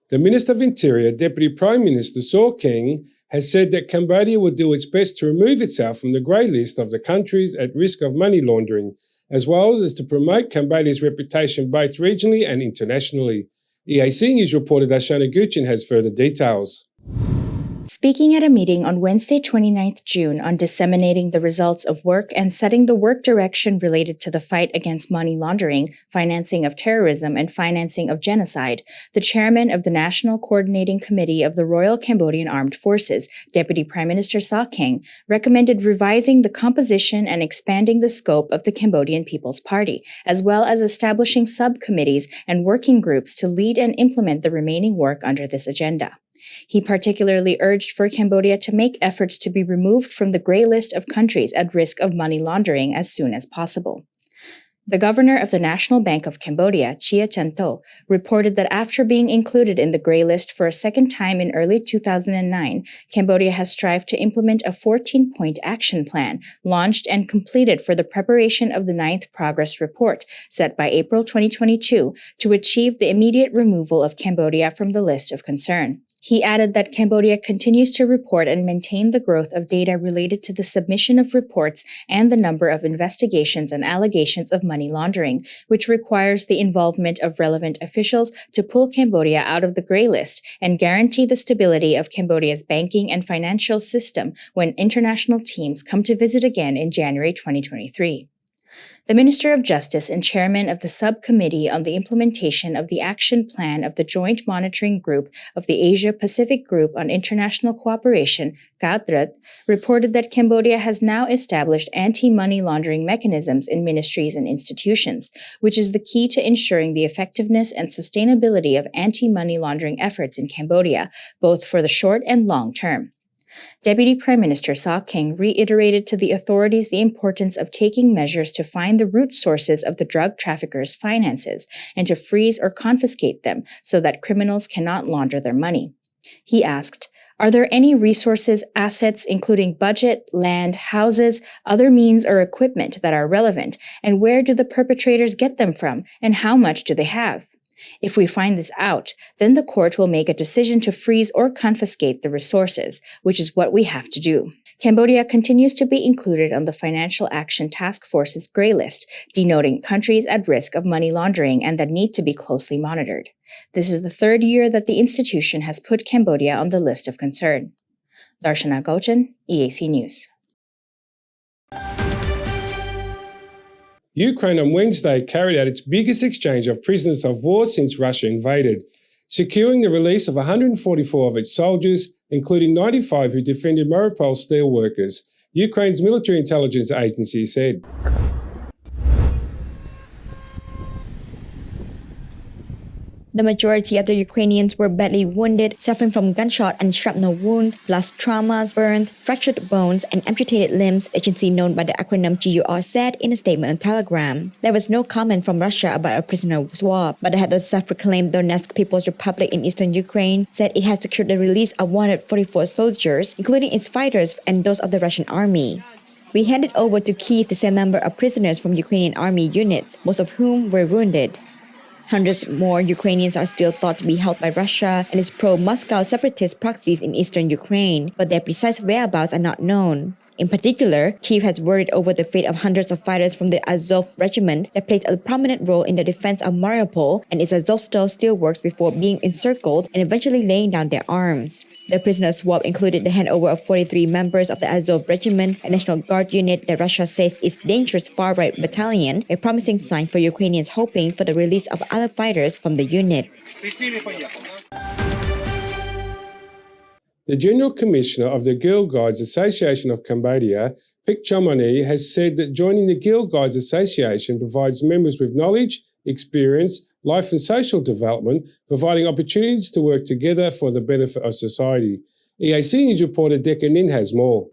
The Minister of Interior, Deputy Prime Minister Saw Keng, has said that Cambodia will do its best to remove itself from the grey list of the countries at risk of money laundering, as well as to promote Cambodia's reputation both regionally and internationally. EAC News reporter Darshana Guchin has further details. Speaking at a meeting on Wednesday, 29th June on disseminating the results of work and setting the work direction related to the fight against money laundering, financing of terrorism, and financing of genocide, the chairman of the National Coordinating Committee of the Royal Cambodian Armed Forces, Deputy Prime Minister Saw Keng, recommended revising the composition and expanding the scope of the Cambodian People's Party, as well as establishing subcommittees and working groups to lead and implement the remaining work under this agenda. He particularly urged for Cambodia to make efforts to be removed from the grey list of countries at risk of money laundering as soon as possible. The governor of the National Bank of Cambodia, Chia Chan-to, reported that after being included in the grey list for a second time in early 2009, Cambodia has strived to implement a 14-point action plan launched and completed for the preparation of the 9th Progress Report, set by April 2022, to achieve the immediate removal of Cambodia from the list of concern. He added that Cambodia continues to report and maintain the growth of data related to the submission of reports and the number of investigations and allegations of money laundering, which requires the involvement of relevant officials to pull Cambodia out of the grey list and guarantee the stability of Cambodia's banking and financial system when international teams come to visit again in January 2023. The Minister of Justice and Chairman of the Subcommittee on the Implementation of the Action Plan of the Joint Monitoring Group of the Asia-Pacific Group on International Cooperation, CADRT, reported that Cambodia has now established anti-money laundering mechanisms in ministries and institutions, which is the key to ensuring the effectiveness and sustainability of anti-money laundering efforts in Cambodia, both for the short and long term. Deputy Prime Minister Saw Keng reiterated to the authorities the importance of taking measures to find the root sources of the drug traffickers' finances and to freeze or confiscate them so that criminals cannot launder their money. He asked, "Are there any resources, assets, including budget, land, houses, other means or equipment that are relevant, and where do the perpetrators get them from, and how much do they have? If we find this out, then the court will make a decision to freeze or confiscate the resources, which is what we have to do." Cambodia continues to be included on the Financial Action Task Force's grey list, denoting countries at risk of money laundering and that need to be closely monitored. This is the third year that the institution has put Cambodia on the list of concern. Darshana Gauchan, EAC News. Ukraine on Wednesday carried out its biggest exchange of prisoners of war since Russia invaded, securing the release of 144 of its soldiers, including 95 who defended Mariupol steelworkers, Ukraine's military intelligence agency said. The majority of the Ukrainians were badly wounded, suffering from gunshot and shrapnel wounds, blast traumas, burned, fractured bones, and amputated limbs, agency known by the acronym GUR said in a statement on Telegram. There was no comment from Russia about a prisoner swap, but the head of the self-proclaimed Donetsk People's Republic in eastern Ukraine said it had secured the release of 144 soldiers, including its fighters and those of the Russian army. "We handed over to Kyiv the same number of prisoners from Ukrainian army units, most of whom were wounded." Hundreds more Ukrainians are still thought to be held by Russia and its pro-Moscow separatist proxies in eastern Ukraine, but their precise whereabouts are not known. In particular, Kyiv has worried over the fate of hundreds of fighters from the Azov regiment that played a prominent role in the defense of Mariupol, and its Azovstal steelworks before being encircled and eventually laying down their arms. The prisoner swap included the handover of 43 members of the Azov regiment, a National Guard unit that Russia says is dangerous far-right battalion, a promising sign for Ukrainians hoping for the release of other fighters from the unit. The General Commissioner of the Girl Guides Association of Cambodia, Pik Chamani, has said that joining the Girl Guides Association provides members with knowledge, experience, life and social development, providing opportunities to work together for the benefit of society. EAC News reporter Decca Nin has more.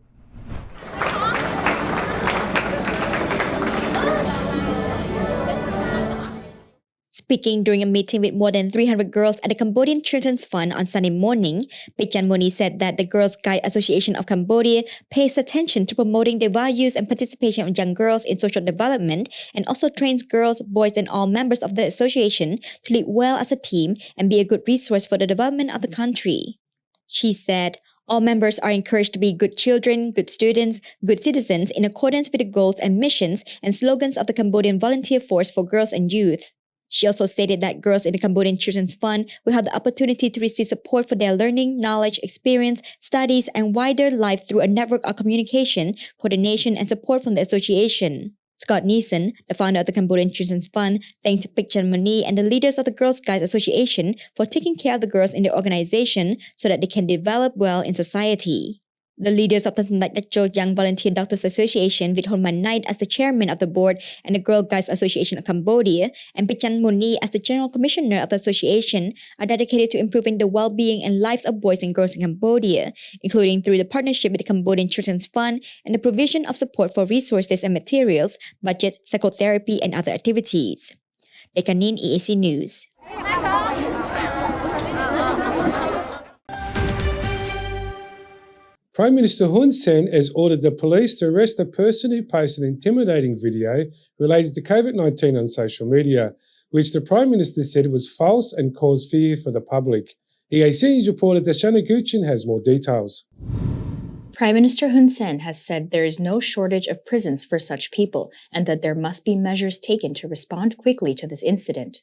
Speaking during a meeting with more than 300 girls at the Cambodian Children's Fund on Sunday morning, Pichan Moni said that the Girls Guide Association of Cambodia pays attention to promoting the values and participation of young girls in social development and also trains girls, boys, and all members of the association to lead well as a team and be a good resource for the development of the country. She said, all members are encouraged to be good children, good students, good citizens in accordance with the goals and missions and slogans of the Cambodian Volunteer Force for Girls and Youth. She also stated that girls in the Cambodian Children's Fund will have the opportunity to receive support for their learning, knowledge, experience, studies, and wider life through a network of communication, coordination, and support from the association. Scott Neeson, the founder of the Cambodian Children's Fund, thanked Pichan Moni and the leaders of the Girls Guides Association for taking care of the girls in the organization so that they can develop well in society. The leaders of the Samdech Young Volunteer Doctors Association, with Honman Knight as the chairman of the board and the Girl Guides Association of Cambodia, and Pichan Moni as the general commissioner of the association, are dedicated to improving the well-being and lives of boys and girls in Cambodia, including through the partnership with the Cambodian Children's Fund and the provision of support for resources and materials, budget, psychotherapy, and other activities. Dekanin, EAC News. Prime Minister Hun Sen has ordered the police to arrest a person who posted an intimidating video related to COVID-19 on social media, which the Prime Minister said was false and caused fear for the public. EAC News reporter Dashana Guchin has more details. Prime Minister Hun Sen has said there is no shortage of prisons for such people and that there must be measures taken to respond quickly to this incident.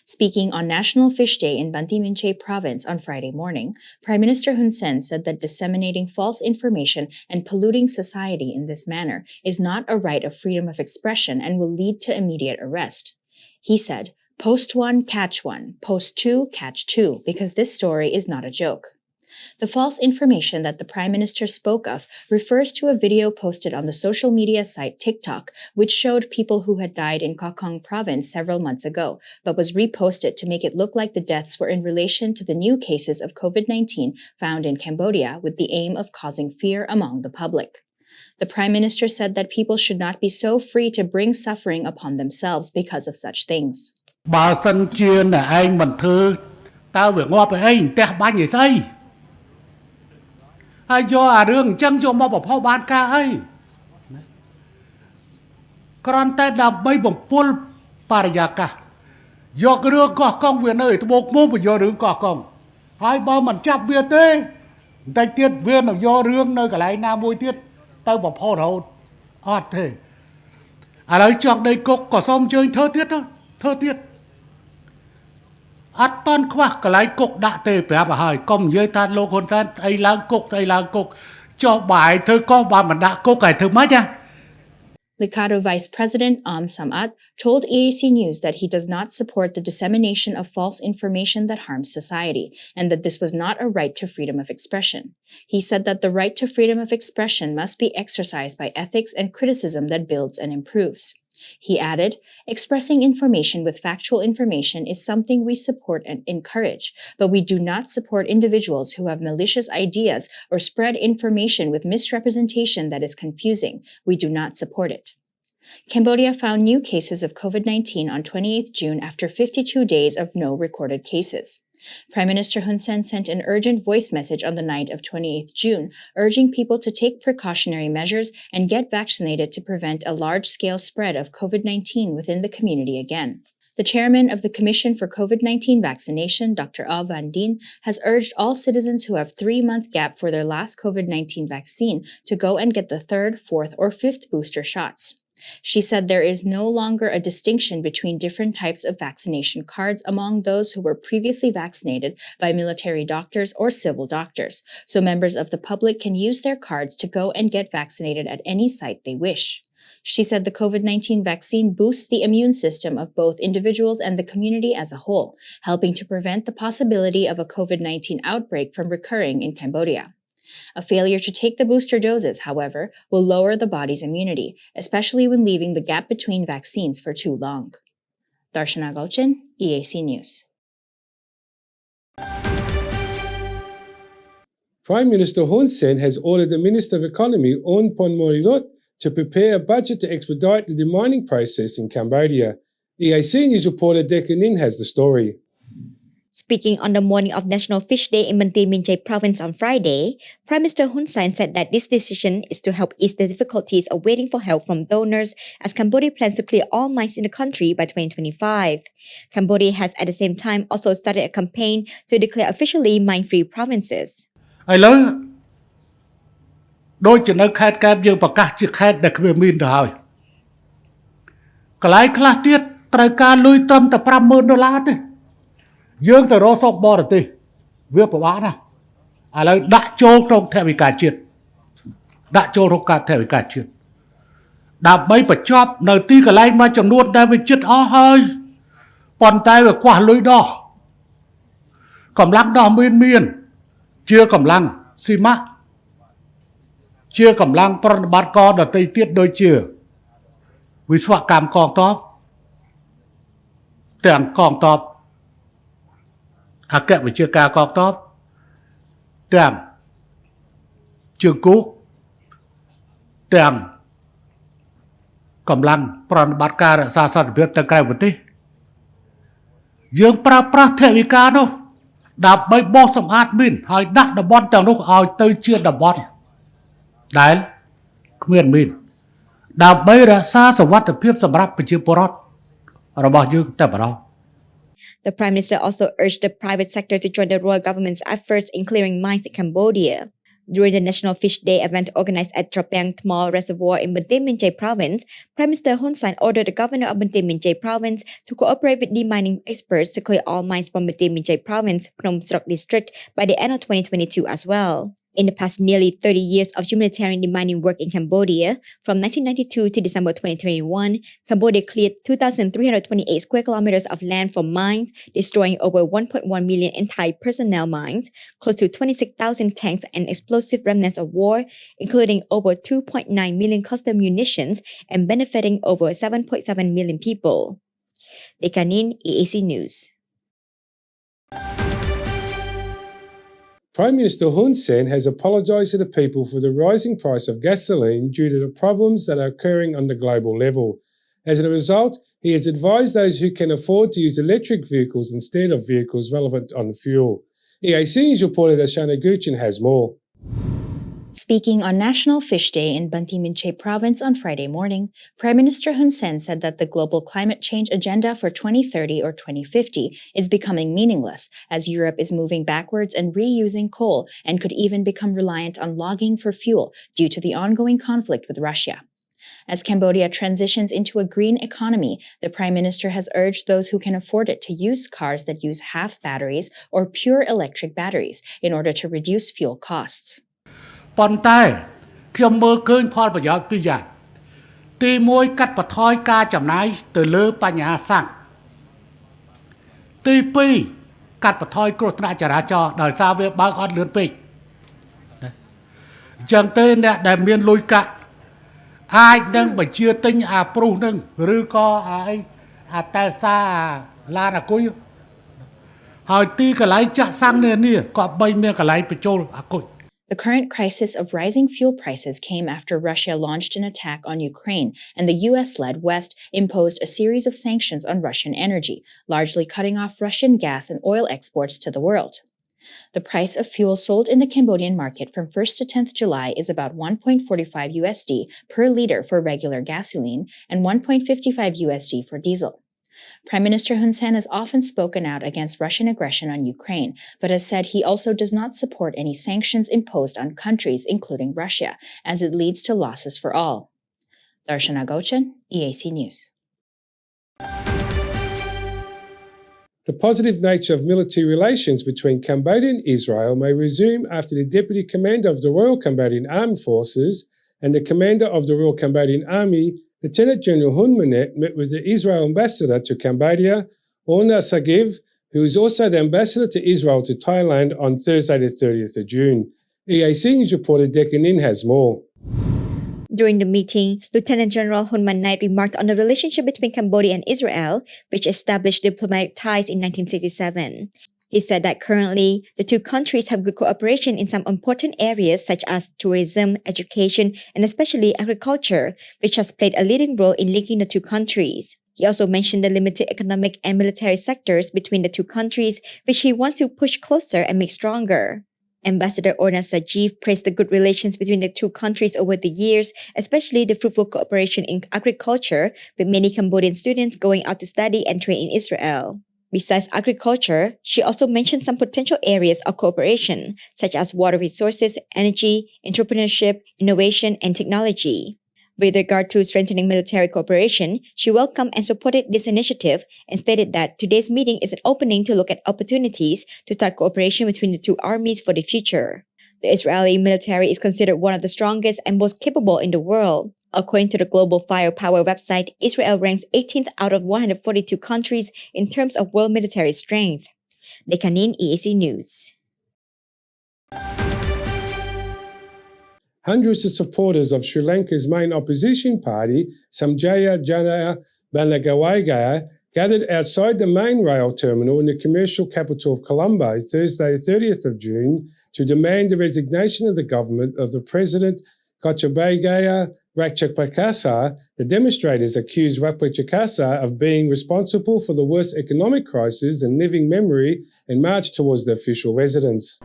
Speaking on National Fish Day in Banti Minche Province on Friday morning, Prime Minister Hun Sen said that disseminating false information and polluting society in this manner is not a right of freedom of expression and will lead to immediate arrest. He said, "Post one, catch one. Post two, catch two, because this story is not a joke." The false information that the Prime Minister spoke of refers to a video posted on the social media site TikTok, which showed people who had died in Kakong Province several months ago, but was reposted to make it look like the deaths were in relation to the new cases of COVID-19 found in Cambodia with the aim of causing fear among the public. The Prime Minister said that people should not be so free to bring suffering upon themselves because of such things. Bà sân chiên là anh mình thư tao phải ngọt với anh tè bánh gì xây ai cho rương chân cho mà bảo phao bán ca ấy còn ta đập bay bằng pol pariyaka do cái rương cọ công viên ơi tôi bốc mồm vào do rương cọ công hai ba mình chắp việt thế tay tiết viên là do rương nơi cả lại nam môi tiết tao bảo phao đầu ót thế à đấy chọn đây cục cỏ xong chơi thơ tiết thôi thơ tiết ắt ton khoác cả lại cục đã tê bẻ bà hỏi công dưới ta lô hồn san ai lang cục cho bài thơ có bà mà đã cục cải thơ mất nha. Licado Vice President Samat told EAC News that he does not support the dissemination of false information that harms society, and that this was not a right to freedom of expression. He said that the right to freedom of expression must be exercised by ethics and criticism that builds and improves. He added, expressing information with factual information is something we support and encourage, but we do not support individuals who have malicious ideas or spread information with misrepresentation that is confusing. We do not support it. Cambodia found new cases of COVID-19 on 28 June after 52 days of no recorded cases. Prime Minister Hun Sen sent an urgent voice message on the night of 28 June, urging people to take precautionary measures and get vaccinated to prevent a large-scale spread of COVID-19 within the community again. The chairman of the Commission for COVID-19 Vaccination, Dr. Al Van Dien, has urged all citizens who have 3-month gap for their last COVID-19 vaccine to go and get the 3rd, 4th, or 5th booster shots. She said there is no longer a distinction between different types of vaccination cards among those who were previously vaccinated by military doctors or civil doctors, so members of the public can use their cards to go and get vaccinated at any site they wish. She said the COVID-19 vaccine boosts the immune system of both individuals and the community as a whole, helping to prevent the possibility of a COVID-19 outbreak from recurring in Cambodia. A failure to take the booster doses, however, will lower the body's immunity, especially when leaving the gap between vaccines for too long. Darshana Gauchin, EAC News. Prime Minister Hun Sen has ordered the Minister of Economy, On Ponmorirot, to prepare a budget to expedite the demining process in Cambodia. EAC News reporter Decca Nin has the story. Speaking on the morning of National Fish Day in Banteay Meanchey Province on Friday, Prime Minister Hun Sen said that this decision is to help ease the difficulties of waiting for help from donors as Cambodia plans to clear all mines in the country by 2025. Cambodia has at the same time also started a campaign to declare officially mine-free provinces. ឥឡូវដូចជានៅខេត្តកែបយើងប្រកាសជាខេត្តដែលគ្មានមានទៅហើយកន្លែងខ្លះទៀតត្រូវការលុយត្រឹមតែ$50,000ទេយើងទៅរកសុកបរទេសវាពិបាកណាស់ឥឡូវដាក់ចូលក្នុងថវិកាជាតិដើម្បីបញ្ចប់នៅទីកន្លែងមួយចំនួនដែលវាជិតអស់ហើយប៉ុន្តែវាខ្វះលុយដោះកម្លាំងដោះមានជាកម្លាំងស៊ីម៉ាក់ជាកម្លាំងប្រតិបត្តិការដទៃទៀតដូចជាវិស្វកម្មកងទ័ពទាំងកងទ័ពអគ្គវិជ្ជាការកងទ័ពទាំងជើងគោកទាំងកម្លាំងប្រតិបត្តិការរក្សាសន្តិភាពទៅក្រៅប្រទេសយើងប្រើប្រាស់ថវិកានោះដើម្បីបោះសម្អាតមីនហើយដាក់តំបន់ទាំងនោះឲ្យទៅជាតំបន់ដែលគ្មានមីនដើម្បីរក្សាសុវត្ថិភាពសម្រាប់ប្រជាពលរដ្ឋរបស់យើងតែម្ដង The Prime Minister also urged the private sector to join the royal government's efforts in clearing mines in Cambodia. During the National Fish Day event organized at Tropang Tmall Reservoir in Banteay Meanchey Province, Prime Minister Hun Sen ordered the governor of Banteay Meanchey Province to cooperate with demining experts to clear all mines from Banteay Meanchey Province, Phnom Srok District by the end of 2022 as well. In the past nearly 30 years of humanitarian demining work in Cambodia, from 1992 to December 2021, Cambodia cleared 2,328 square kilometers of land from mines, destroying over 1.1 million anti-personnel mines, close to 26,000 tanks and explosive remnants of war, including over 2.9 million cluster munitions and benefiting over 7.7 million people. Dekanin, EAC News. Prime Minister Hun Sen has apologised to the people for the rising price of gasoline due to the problems that are occurring on the global level. As a result, he has advised those who can afford to use electric vehicles instead of vehicles relevant on fuel. EAC News reporter Darshana Gauchin has more. Speaking on National Fish Day in Banteay Meanchey Province on Friday morning, Prime Minister Hun Sen said that the global climate change agenda for 2030 or 2050 is becoming meaningless as Europe is moving backwards and reusing coal and could even become reliant on logging for fuel due to the ongoing conflict with Russia. As Cambodia transitions into a green economy, the Prime Minister has urged those who can afford it to use cars that use half batteries or pure electric batteries in order to reduce fuel costs. ប៉ុន្តែខ្ញុំមើលឃើញផលប្រយោជន៍ពីរយ៉ាងទី1កាត់បន្ថយការចំណាយទៅលើបញ្ហាសាំងទី2កាត់បន្ថយគ្រោះថ្នាក់ចរាចរណ៍ដោយសារវាបើកអត់លឿនពេកអញ្ចឹងទេអ្នកដែលមានលុយកាក់អាចនឹងបញ្ជាទិញអាព្រុសនឹងឬក៏អាតែលសាឡានអាគុយហើយទីកន្លែងចាក់សាំងនេះក៏បីមានកន្លែងបញ្ចូលអាគុយ The current crisis of rising fuel prices came after Russia launched an attack on Ukraine and the US-led West imposed a series of sanctions on Russian energy, largely cutting off Russian gas and oil exports to the world. The price of fuel sold in the Cambodian market from 1st to 10th July is about $1.45 USD per liter for regular gasoline and $1.55 USD for diesel. Prime Minister Hun Sen has often spoken out against Russian aggression on Ukraine, but has said he also does not support any sanctions imposed on countries, including Russia, as it leads to losses for all. Darshana Gochan, EAC News. The positive nature of military relations between Cambodia and Israel may resume after the Deputy Commander of the Royal Cambodian Armed Forces and the Commander of the Royal Cambodian Army, Lieutenant General Hun Manet, met with the Israel Ambassador to Cambodia, Orna Sagiv, who is also the Ambassador to Israel to Thailand on Thursday the 30th of June. EAC News reporter Deccan Nin has more. During the meeting, Lieutenant General Hun Manet remarked on the relationship between Cambodia and Israel, which established diplomatic ties in 1967. He said that currently, the two countries have good cooperation in some important areas such as tourism, education, and especially agriculture, which has played a leading role in linking the two countries. He also mentioned the limited economic and military sectors between the two countries, which he wants to push closer and make stronger. Ambassador Orna Sajiv praised the good relations between the two countries over the years, especially the fruitful cooperation in agriculture, with many Cambodian students going out to study and train in Israel. Besides agriculture, she also mentioned some potential areas of cooperation, such as water resources, energy, entrepreneurship, innovation, and technology. With regard to strengthening military cooperation, she welcomed and supported this initiative and stated that today's meeting is an opening to look at opportunities to start cooperation between the two armies for the future. The Israeli military is considered one of the strongest and most capable in the world. According to the Global Firepower website, Israel ranks 18th out of 142 countries in terms of world military strength. Dekanin, EAC News. Hundreds of supporters of Sri Lanka's main opposition party, Samjaya Jana Balagawaiga, gathered outside the main rail terminal in the commercial capital of Colombo Thursday, 30th of June, to demand the resignation of the government of the President Gotabaya Rajapaksa. The demonstrators accused Rajapaksa of being responsible for the worst economic crisis in living memory and marched towards the official residence.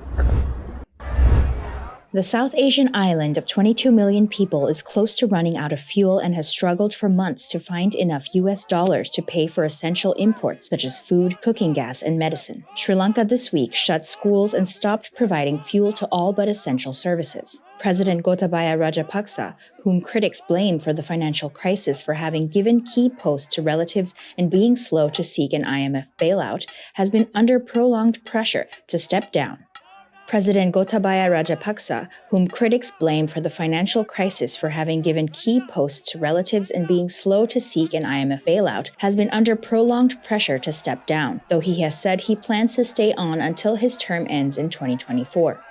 The South Asian island of 22 million people is close to running out of fuel and has struggled for months to find enough US dollars to pay for essential imports such as food, cooking gas, and medicine. Sri Lanka this week shut schools and stopped providing fuel to all but essential services. President Gotabaya Rajapaksa, whom critics blame for the financial crisis for having given key posts to relatives and being slow to seek an IMF bailout, has been under prolonged pressure to step down. President Gotabaya Rajapaksa, whom critics blame for the financial crisis for having given key posts to relatives and being slow to seek an IMF bailout, has been under prolonged pressure to step down, though he has said he plans to stay on until his term ends in 2024.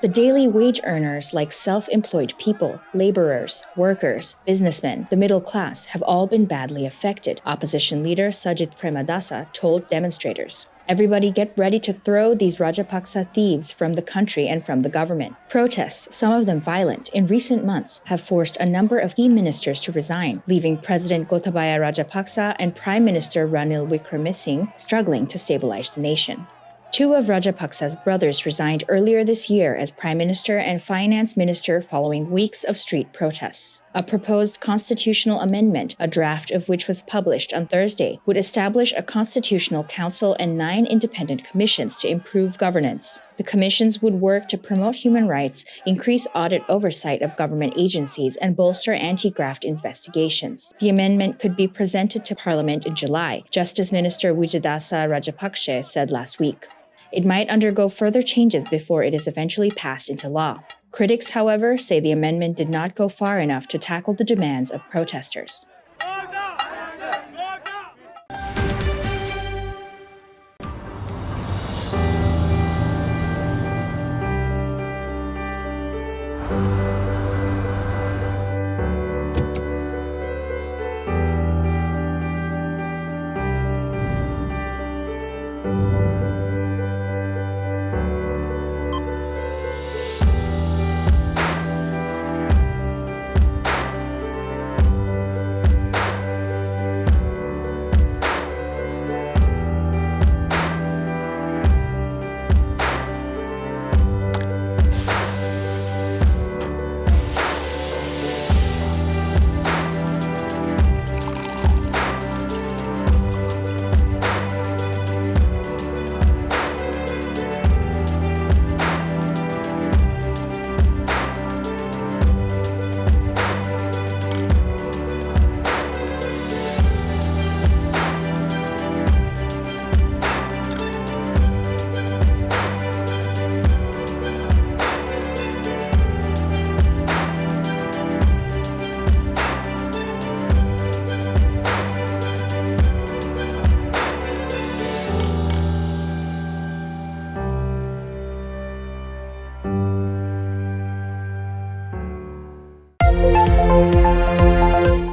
The daily wage earners, like self-employed people, laborers, workers, businessmen, the middle class, have all been badly affected, opposition leader Sajid Premadasa told demonstrators. Everybody get ready to throw these Rajapaksa thieves from the country and from the government. Protests, some of them violent, in recent months have forced a number of key ministers to resign, leaving President Gotabaya Rajapaksa and Prime Minister Ranil Wickremesinghe struggling to stabilize the nation. Two of Rajapaksa's brothers resigned earlier this year as Prime Minister and Finance Minister following weeks of street protests. A proposed constitutional amendment, a draft of which was published on Thursday, would establish a constitutional council and 9 independent commissions to improve governance. The commissions would work to promote human rights, increase audit oversight of government agencies, and bolster anti-graft investigations. The amendment could be presented to Parliament in July, Justice Minister Wijadasa Rajapaksa said last week. It might undergo further changes before it is eventually passed into law. Critics, however, say the amendment did not go far enough to tackle the demands of protesters.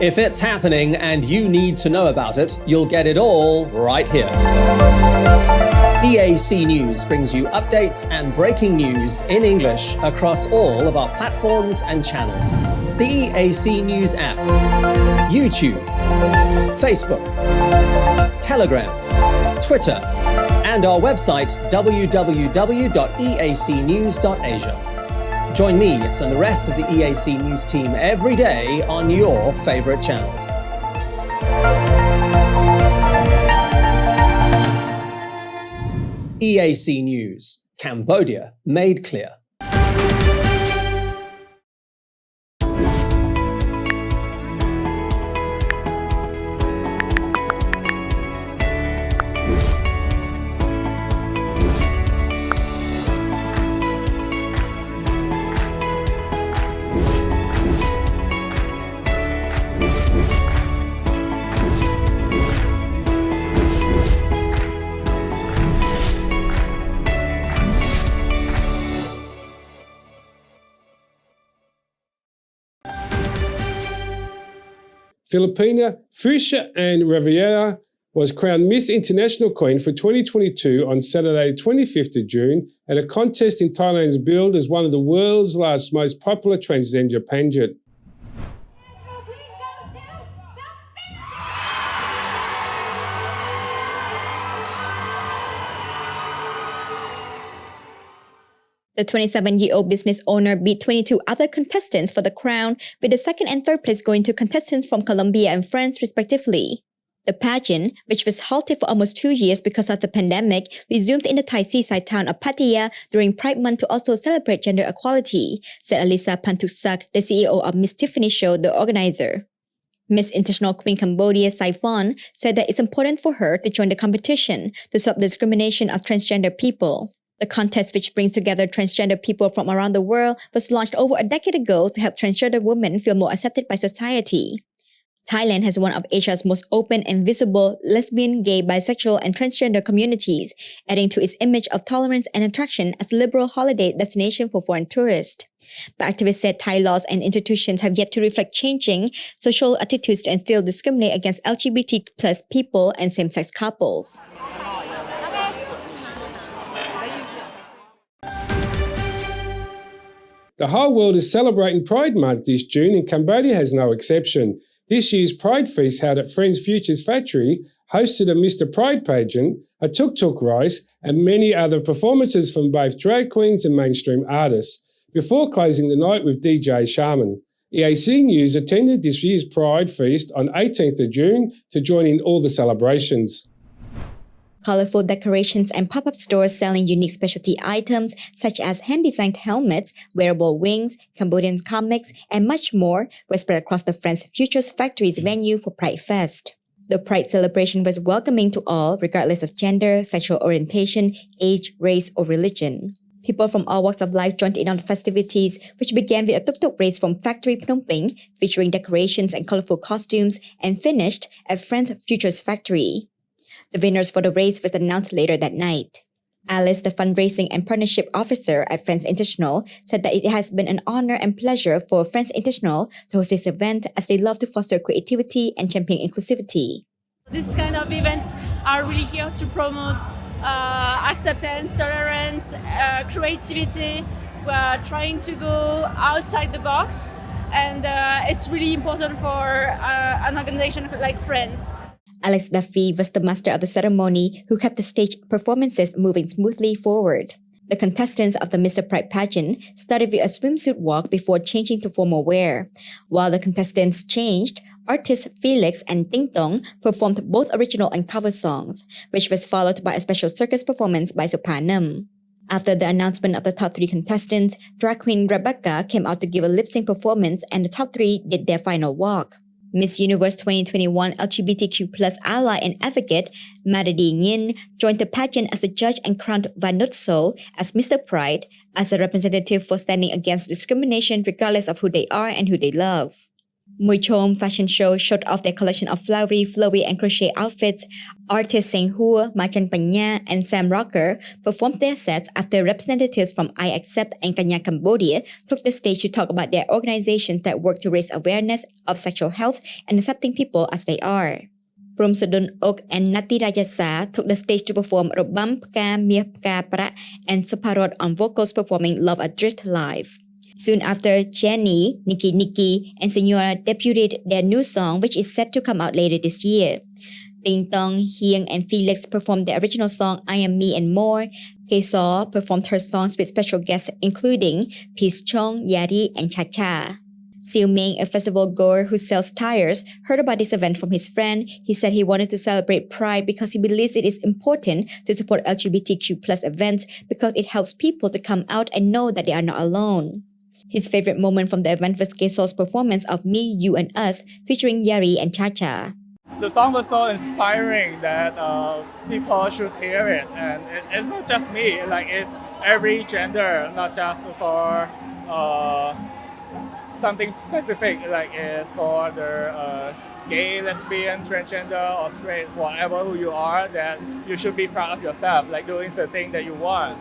If it's happening and you need to know about it, you'll get it all right here. EAC News brings you updates and breaking news in English across all of our platforms and channels. The EAC News app, YouTube, Facebook, Telegram, Twitter, and our website www.eacnews.asia. Join me and the rest of the EAC News team every day on your favorite channels. EAC News, Cambodia made clear. Filipina Fuchsia Ann Riviera was crowned Miss International Queen for 2022 on Saturday, 25th of June, at a contest in Thailand's billed as one of the world's largest, most popular transgender pageant. The 27-year-old business owner beat 22 other contestants for the crown, with the second and third place going to contestants from Colombia and France, respectively. The pageant, which was halted for almost 2 years because of the pandemic, resumed in the Thai seaside town of Pattaya during Pride Month to also celebrate gender equality, said Alisa Pantuksak, the CEO of Miss Tiffany Show, the organizer. Miss International Queen Cambodia Saifon said that it's important for her to join the competition to stop the discrimination of transgender people. The contest, which brings together transgender people from around the world, was launched over a decade ago to help transgender women feel more accepted by society. Thailand has one of Asia's most open and visible lesbian, gay, bisexual, and transgender communities, adding to its image of tolerance and attraction as a liberal holiday destination for foreign tourists. But activists said Thai laws and institutions have yet to reflect changing social attitudes and still discriminate against LGBT+ people and same-sex couples. The whole world is celebrating Pride Month this June, and Cambodia has no exception. This year's Pride Feast, held at Friends Futures Factory, hosted a Mr. Pride pageant, a tuk-tuk race, and many other performances from both drag queens and mainstream artists, before closing the night with DJ Shaman. EAC News attended this year's Pride Feast on 18th of June to join in all the celebrations. Colorful decorations and pop-up stores selling unique specialty items such as hand-designed helmets, wearable wings, Cambodian comics, and much more were spread across the Friends Futures Factory's venue for Pride Fest. The Pride celebration was welcoming to all, regardless of gender, sexual orientation, age, race, or religion. People from all walks of life joined in on the festivities, which began with a tuk-tuk race from Factory Phnom Penh, featuring decorations and colorful costumes, and finished at Friends Futures Factory. The winners for the race was announced later that night. Alice, the fundraising and partnership officer at Friends International, said that it has been an honor and pleasure for Friends International to host this event, as they love to foster creativity and champion inclusivity. These kind of events are really here to promote acceptance, tolerance, creativity. We are trying to go outside the box, and it's really important for an organization like Friends. Alex Duffy was the master of the ceremony, who kept the stage performances moving smoothly forward. The contestants of the Mr. Pride pageant started with a swimsuit walk before changing to formal wear. While the contestants changed, artists Felix and Ting Tong performed both original and cover songs, which was followed by a special circus performance by Sopanam. After the announcement of the top 3 contestants, drag queen Rebecca came out to give a lip-sync performance, and the top 3 did their final walk. Miss Universe 2021 LGBTQ+ ally and advocate Madadi Ngin joined the pageant as a judge and crowned Vanutso as Mr. Pride, as a representative for standing against discrimination regardless of who they are and who they love. Mui Chom fashion show showed off their collection of flowery, flowy and crochet outfits. Artists Seng Hua, Machan Panya and Sam Rocker performed their sets after representatives from I Accept and Kanya Cambodia took the stage to talk about their organizations that work to raise awareness of sexual health and accepting people as they are. Prom Sudun Ok and Nati Rajasa took the stage to perform Robam Pka Mia Pka Pra and Soparot on vocals performing Love Adrift live. Soon after, Jenny, Nikki and Senora debuted their new song which is set to come out later this year. Ting Tong, Hieng and Felix performed the original song I Am Me and More. Kesaw performed her songs with special guests including Peace Chong, Yari and Cha Cha. Siu Ming, a festival goer who sells tires, heard about this event from his friend. He said he wanted to celebrate Pride because he believes it is important to support LGBTQ+ events because it helps people to come out and know that they are not alone. His favorite moment from the event was Kesaw's performance of Me, You and Us featuring Yari and Cha Cha. The song was so inspiring that people should hear it, and it's not just me, like it's every gender, not just for something specific, like it's for the gay, lesbian, transgender or straight, whatever who you are, that you should be proud of yourself, like doing the thing that you want.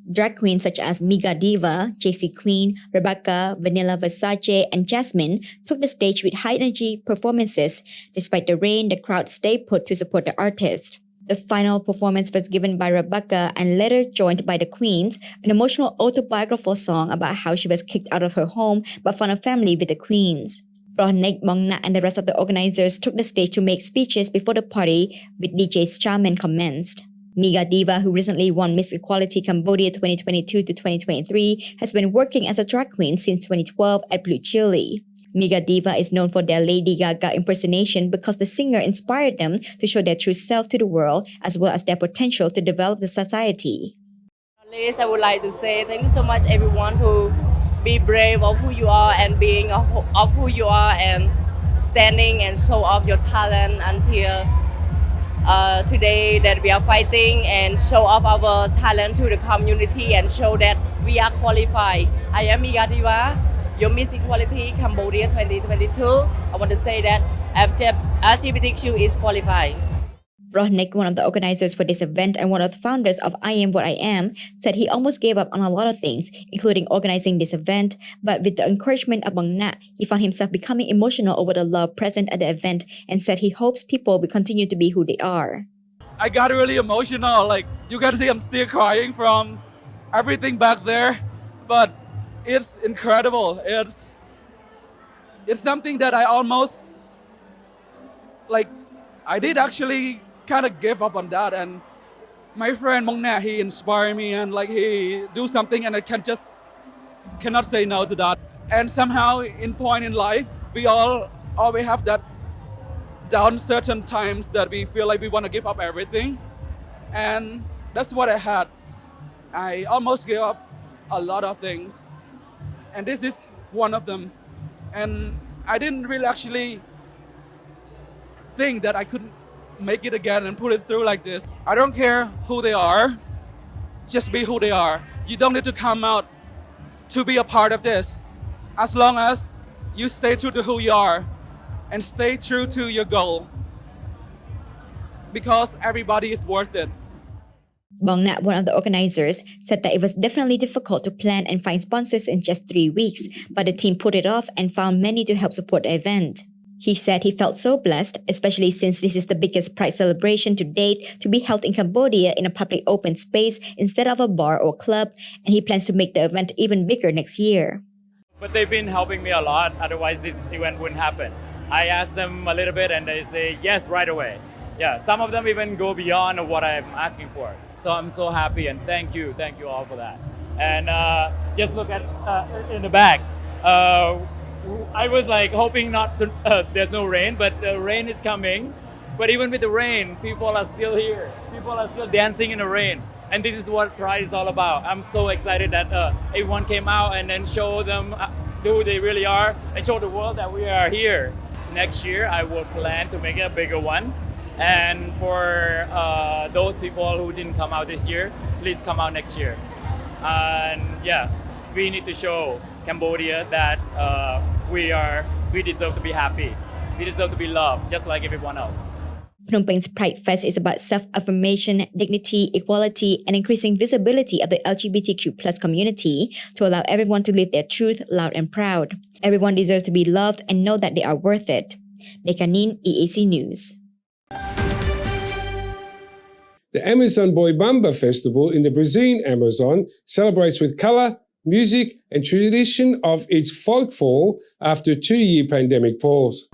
Drag queens such as Miga Diva, JC Queen, Rebecca, Vanilla Versace, and Jasmine took the stage with high-energy performances. Despite the rain, the crowd stayed put to support the artist. The final performance was given by Rebecca and later joined by the Queens, an emotional autobiographical song about how she was kicked out of her home but found a family with the Queens. Rohnek, Mongna, and the rest of the organizers took the stage to make speeches before the party with DJ's Charmin commenced. Miga Diva, who recently won Miss Equality Cambodia 2022 to 2023, has been working as a drag queen since 2012 at Blue Chili. Miga Diva is known for their Lady Gaga impersonation because the singer inspired them to show their true self to the world as well as their potential to develop the society. At least I would like to say thank you so much everyone who be brave of who you are and being of who you are and standing and show off your talent until today that we are fighting and show off our talent to the community and show that we are qualified. I am Miga Diva, your Miss Equality Cambodia 2022. I want to say that LGBTQ is qualified. Rohnek, one of the organizers for this event and one of the founders of I Am What I Am, said he almost gave up on a lot of things, including organizing this event, but with the encouragement of Bang Nat, he found himself becoming emotional over the love present at the event and said he hopes people will continue to be who they are. I got really emotional, like you can see I'm still crying from everything back there, but it's incredible. It's something that I almost, like, I did actually kind of give up on that, and my friend Mongna, he inspired me and like he do something and I cannot say no to that. And somehow in point in life, we all always have that down certain times that we feel like we want to give up everything, and that's what I had. I almost gave up a lot of things, and this is one of them. And I didn't really actually think that I could make it again and put it through like this. I don't care who they are, just be who they are. You don't need to come out to be a part of this. As long as you stay true to who you are and stay true to your goal, because everybody is worth it. Bang Nat, one of the organizers, said that it was definitely difficult to plan and find sponsors in just 3 weeks, but the team put it off and found many to help support the event. He said he felt so blessed, especially since this is the biggest Pride celebration to date to be held in Cambodia in a public open space instead of a bar or club, and he plans to make the event even bigger next year. But they've been helping me a lot, otherwise this event wouldn't happen. I asked them a little bit and they say yes right away. Yeah, some of them even go beyond what I'm asking for. So I'm so happy and thank you all for that. And just look at in the back. I was like hoping not to, there's no rain, but the rain is coming. But even with the rain, people are still here. People are still dancing in the rain. And this is what Pride is all about. I'm so excited that everyone came out and then show them who they really are and show the world that we are here. Next year, I will plan to make it a bigger one. And for those people who didn't come out this year, please come out next year. And yeah, we need to show Cambodia that we are we deserve to be happy. We deserve to be loved, just like everyone else. Phnom Penh's Pride Fest is about self-affirmation, dignity, equality, and increasing visibility of the LGBTQ+ community to allow everyone to live their truth loud and proud. Everyone deserves to be loved and know that they are worth it. Nekanin, EAC News. The Amazon Boy Bamba Festival in the Brazilian Amazon celebrates with color, music, and tradition of its folk fall after a 2-year pandemic pause.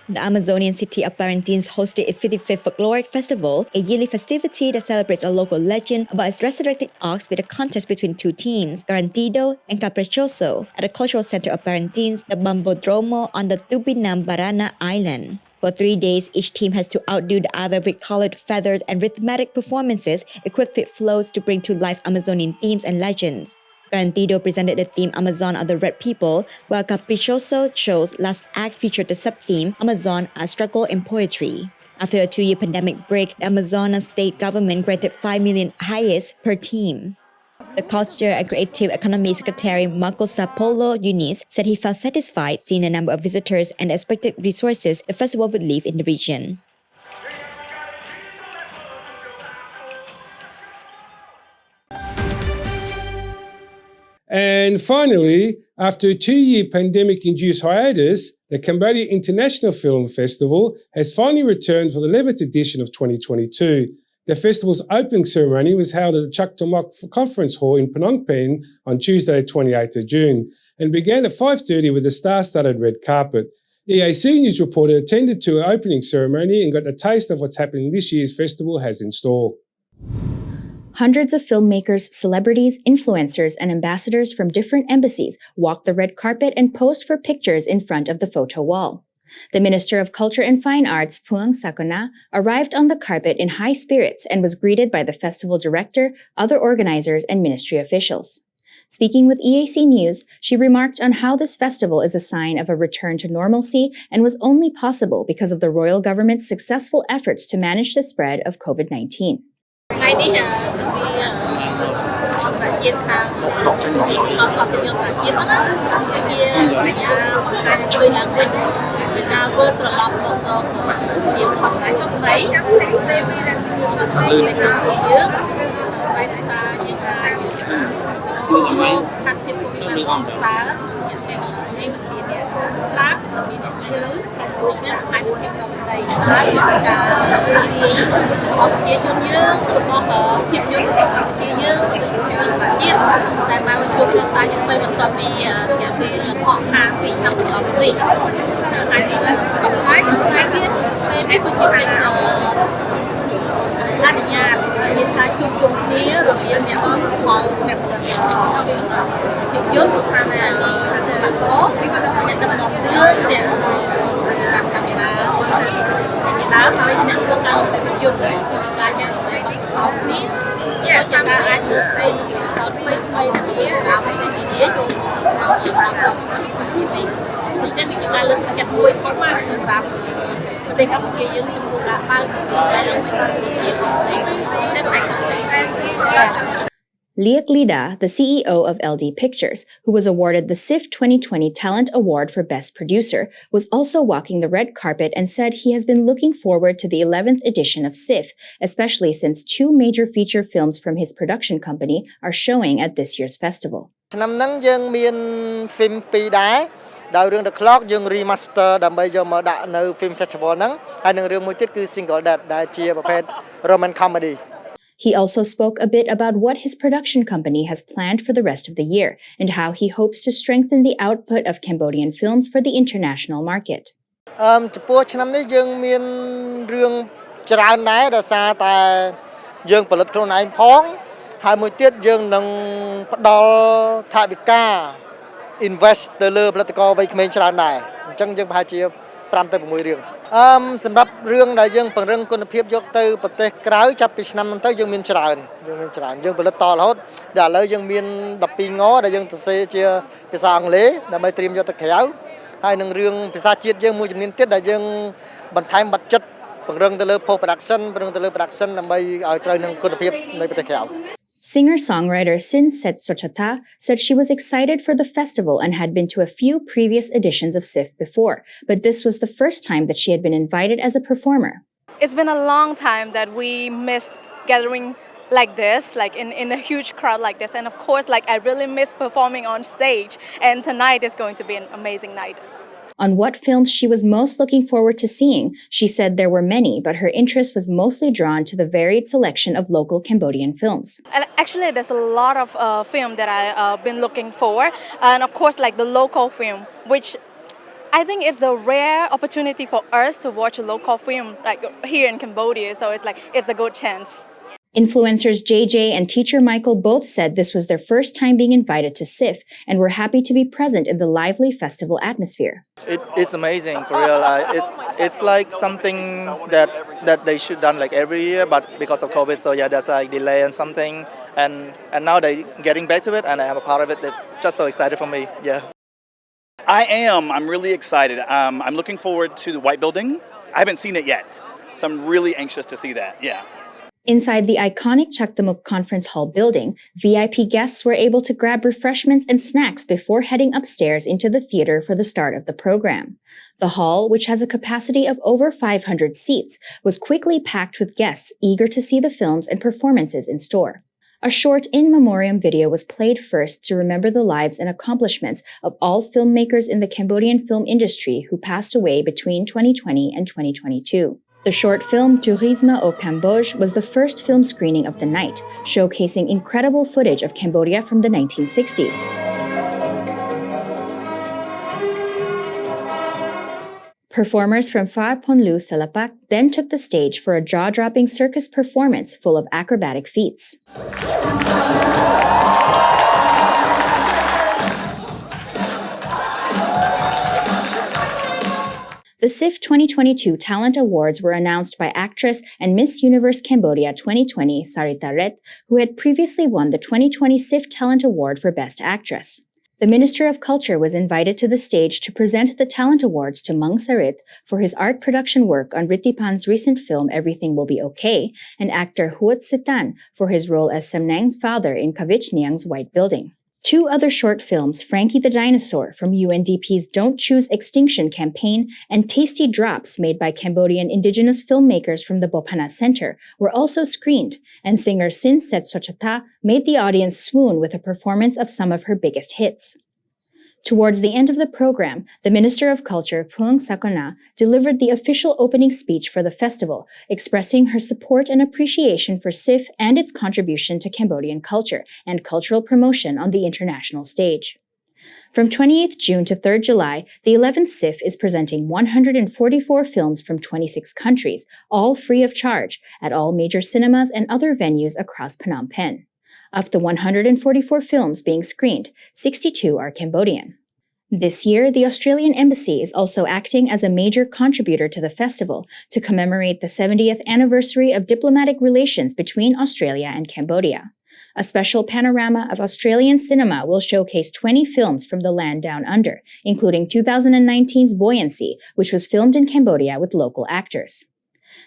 The Amazonian city of Parintins hosted its 55th Folkloric Festival, a yearly festivity that celebrates a local legend about its resurrected ox with a contest between two teams, Garantido and Caprichoso, at the cultural center of Parintins, the Bambodromo on the Tubinam Barana Island. For 3 days, each team has to outdo the other with colored, feathered, and rhythmic performances equipped with floats to bring to life Amazonian themes and legends. Garantido presented the theme Amazon are the Red People, while Caprichoso show's last act featured the sub-theme Amazon, a Struggle in Poetry. After a 2-year pandemic break, the Amazonas state government granted 5 million highest per team. The Culture and Creative Economy Secretary Marco Sapolo Yunis said he felt satisfied seeing the number of visitors and the expected resources the festival would leave in the region. And finally, after a 2-year pandemic-induced hiatus, the Cambodia International Film Festival has finally returned for the 11th edition of 2022. The festival's opening ceremony was held at the Chak Tomok Conference Hall in Phnom Penh on Tuesday, 28th of June, and began at 5:30 with a star-studded red carpet. EAC News reporter attended to an opening ceremony and got a taste of what's happening this year's festival has in store. Hundreds of filmmakers, celebrities, influencers, and ambassadors from different embassies walked the red carpet and posed for pictures in front of the photo wall. The Minister of Culture and Fine Arts, Puang Sakona, arrived on the carpet in high spirits and was greeted by the festival director, other organizers, and ministry officials. Speaking with EAC News, she remarked on how this festival is a sign of a return to normalcy and was only possible because of the royal government's successful efforts to manage the spread of COVID-19. ថ្ងៃនេះវាអន្តរជាតិខាងអសតយុទ្ធជាតិហ្នឹងគឺជាសញ្ញាបង្ហាញឃើញឡើងវិញពីការវិលត្រឡប់មករកជាផុតតែក្នុងដីនៅកម្ពុជាយើងស្វែងរកថាយើងអាចជួយស្ថានភាព COVID បានប្រសើរយើងពេលកន្លងនេះមិនមានអ្នកស្លាប់មិនមានអ្នកឈឺដូច្នេះអាចនឹងភាពក្នុងដីហើយជាការរីករបស់ប្រជាជនយើងរបស់ភាពយន្តរបស់កម្ពុជាយើងទៅនឹងភាពអន្តរជាតិតែមកជួបគ្នាសាជាថ្មីបន្ទាប់ពីរយៈពេលខកខានពីឆ្នាំ2020នេះហើយនេះហើយថ្ងៃទៀតពេលនេះក៏ជាពេលអនុញ្ញាតឲ្យមានការជួបជុំគ្នារវាងអ្នកផលផលអ្នកផលិតភាពយន្តសិល្បករអ្នកដឹកនាំរឿងអ្នកកាត់កាមេរ៉ាជាដើមហើយអ្នកធ្វើការសិល្បៈយន្តគឺជាការញ៉ាំសោកគ្នាជាការអាចមើលឃើញដល់ថ្មីគ្នាតាមវិទ្យាចូលមកក្នុងក្នុងប្រទេសនេះនេះគឺជាការលើកទឹកចិត្តមួយធំណាស់សម្រាប់ប្រទេសកម្ពុជាយើងចំពោះការបើកតែឡើងវិញកម្ពុជាពិសេសតែកម្ពុជា Liak Lida, the CEO of LD Pictures, who was awarded the SIF 2020 Talent Award for Best Producer, was also walking the red carpet and said he has been looking forward to the 11th edition of SIF, especially since 2 major feature films from his production company are showing at this year's festival. ឆ្នាំហ្នឹងយើងមាន film 2 ដែរដោយរឿង The Clock យើង remaster ដើម្បីយកមកដាក់នៅ film festival ហ្នឹងហើយនឹងរឿងមួយទៀតគឺ Single Dad ដែលជាប្រភេទ roman comedy. He also spoke a bit about what his production company has planned for the rest of the year and how he hopes to strengthen the output of Cambodian films for the international market. ចំពោះឆ្នាំនេះយើងមានរឿងច្រើនដែរដោយសារតែយើងផលិតខ្លួនឯងផងហើយមួយទៀតយើងនឹងផ្ដល់ថវិកា invest ទៅលើផលិតករវ័យក្មេងច្រើនដែរអញ្ចឹងយើងប្រហែលជា5ទៅ6រឿងសម្រាប់រឿងដែលយើងពង្រឹងគុណភាពយកទៅប្រទេសក្រៅចាប់ពីឆ្នាំហ្នឹងទៅយើងមានច្រើនយើងផលិតតរហូតដល់ឥឡូវយើងមាន12 ងដែលយើងសរសេរជាភាសាអង់គ្លេសដើម្បីត្រៀមយកទៅក្រៅហើយនឹងរឿងភាសាជាតិយើងមួយចំនួនទៀតដែលយើងបន្ថែមប័ណ្ណចិត្ត ពង្រឹងទៅលើ post production ពង្រឹងទៅលើ production ដើម្បីឲ្យត្រូវនឹងគុណភាពនៃប្រទេសក្រៅ Singer-songwriter Sin Setsochata said she was excited for the festival and had been to a few previous editions of SIF before, but this was the first time that she had been invited as a performer. It's been a long time that we missed gathering like this, like in a huge crowd like this. And of course, like I really miss performing on stage. And tonight is going to be an amazing night. On what films she was most looking forward to seeing, she said there were many, but her interest was mostly drawn to the varied selection of local Cambodian films. And actually, there's a lot of film that I've been looking for. And of course, like the local film, which I think it's a rare opportunity for us to watch a local film like here in Cambodia. So it's a good chance. Influencers JJ and teacher Michael both said this was their first time being invited to SIF and were happy to be present in the lively festival atmosphere. It's amazing for real. It's like something that they should done like every year, but because of COVID, so yeah, there's like delay and something, and now they getting back to it, and I am a part of it. It's just so excited for me. Yeah. I'm really excited. I'm looking forward to the White Building. I haven't seen it yet, so I'm really anxious to see that. Yeah. Inside the iconic Chaktamuk Conference Hall building, VIP guests were able to grab refreshments and snacks before heading upstairs into the theater for the start of the program. The hall, which has a capacity of over 500 seats, was quickly packed with guests eager to see the films and performances in store. A short in memoriam video was played first to remember the lives and accomplishments of all filmmakers in the Cambodian film industry who passed away between 2020 and 2022. The short film Tourisme au Cambodge was the first film screening of the night, showcasing incredible footage of Cambodia from the 1960s. Performers from Phra Ponlu Salapak then took the stage for a jaw-dropping circus performance full of acrobatic feats. The SIF 2022 Talent Awards were announced by actress and Miss Universe Cambodia 2020 Sarita Ret, who had previously won the 2020 SIF Talent Award for Best Actress. The Minister of Culture was invited to the stage to present the Talent Awards to Mang Sarit for his art production work on Ritipan's recent film Everything Will Be Okay, and actor Huat Sitan for his role as Samnang's father in Kavich Niang's White Building. Two other short films, Frankie the Dinosaur from UNDP's Don't Choose Extinction campaign and Tasty Drops made by Cambodian indigenous filmmakers from the Bophana Center, were also screened, and singer Sin Setsochata made the audience swoon with a performance of some of her biggest hits. Towards the end of the program, the Minister of Culture, Phung Sakona, delivered the official opening speech for the festival, expressing her support and appreciation for SIF and its contribution to Cambodian culture and cultural promotion on the international stage. From 28th June to 3rd July, the 11th SIF is presenting 144 films from 26 countries, all free of charge, at all major cinemas and other venues across Phnom Penh. Of the 144 films being screened, 62 are Cambodian. This year, the Australian Embassy is also acting as a major contributor to the festival to commemorate the 70th anniversary of diplomatic relations between Australia and Cambodia. A special panorama of Australian cinema will showcase 20 films from the land down under, including 2019's Buoyancy, which was filmed in Cambodia with local actors.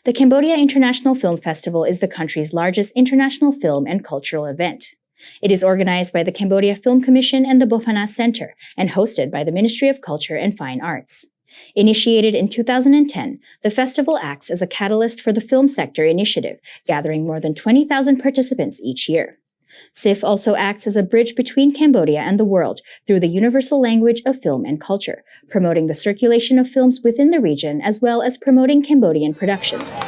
The Cambodia International Film Festival is the country's largest international film and cultural event. It is organized by the Cambodia Film Commission and the Bophana Center and hosted by the Ministry of Culture and Fine Arts. Initiated in 2010, the festival acts as a catalyst for the film sector initiative, gathering more than 20,000 participants each year. SIF also acts as a bridge between Cambodia and the world through the universal language of film and culture, promoting the circulation of films within the region as well as promoting Cambodian productions.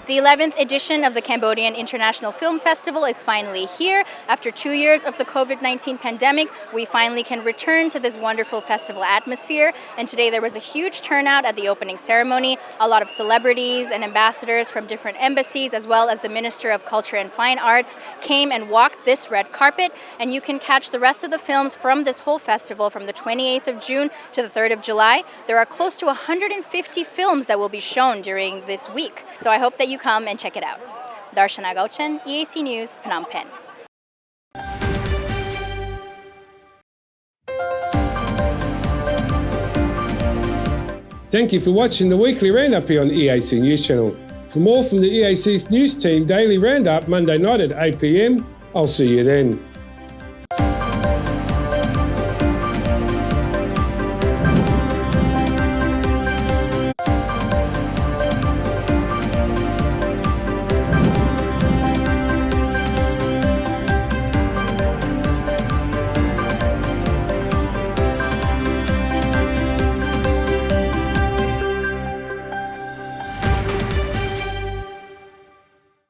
The 11th edition of the Cambodian International Film Festival is finally here. After 2 years of the COVID-19 pandemic, we finally can return to this wonderful festival atmosphere. And today there was a huge turnout at the opening ceremony. A lot of celebrities and ambassadors from different embassies, as well as the Minister of Culture and Fine Arts, came and walked this red carpet. And you can catch the rest of the films from this whole festival from the 28th of June to the 3rd of July. There are close to 150 films that will be shown during this week. So I hope that you come and check it out. Darshana Gauchen, EAC News, Phnom Penh. Thank you for watching the weekly roundup here on the EAC News Channel. For more from the EAC's news team, Daily Roundup, Monday night at 8 p.m. I'll see you then.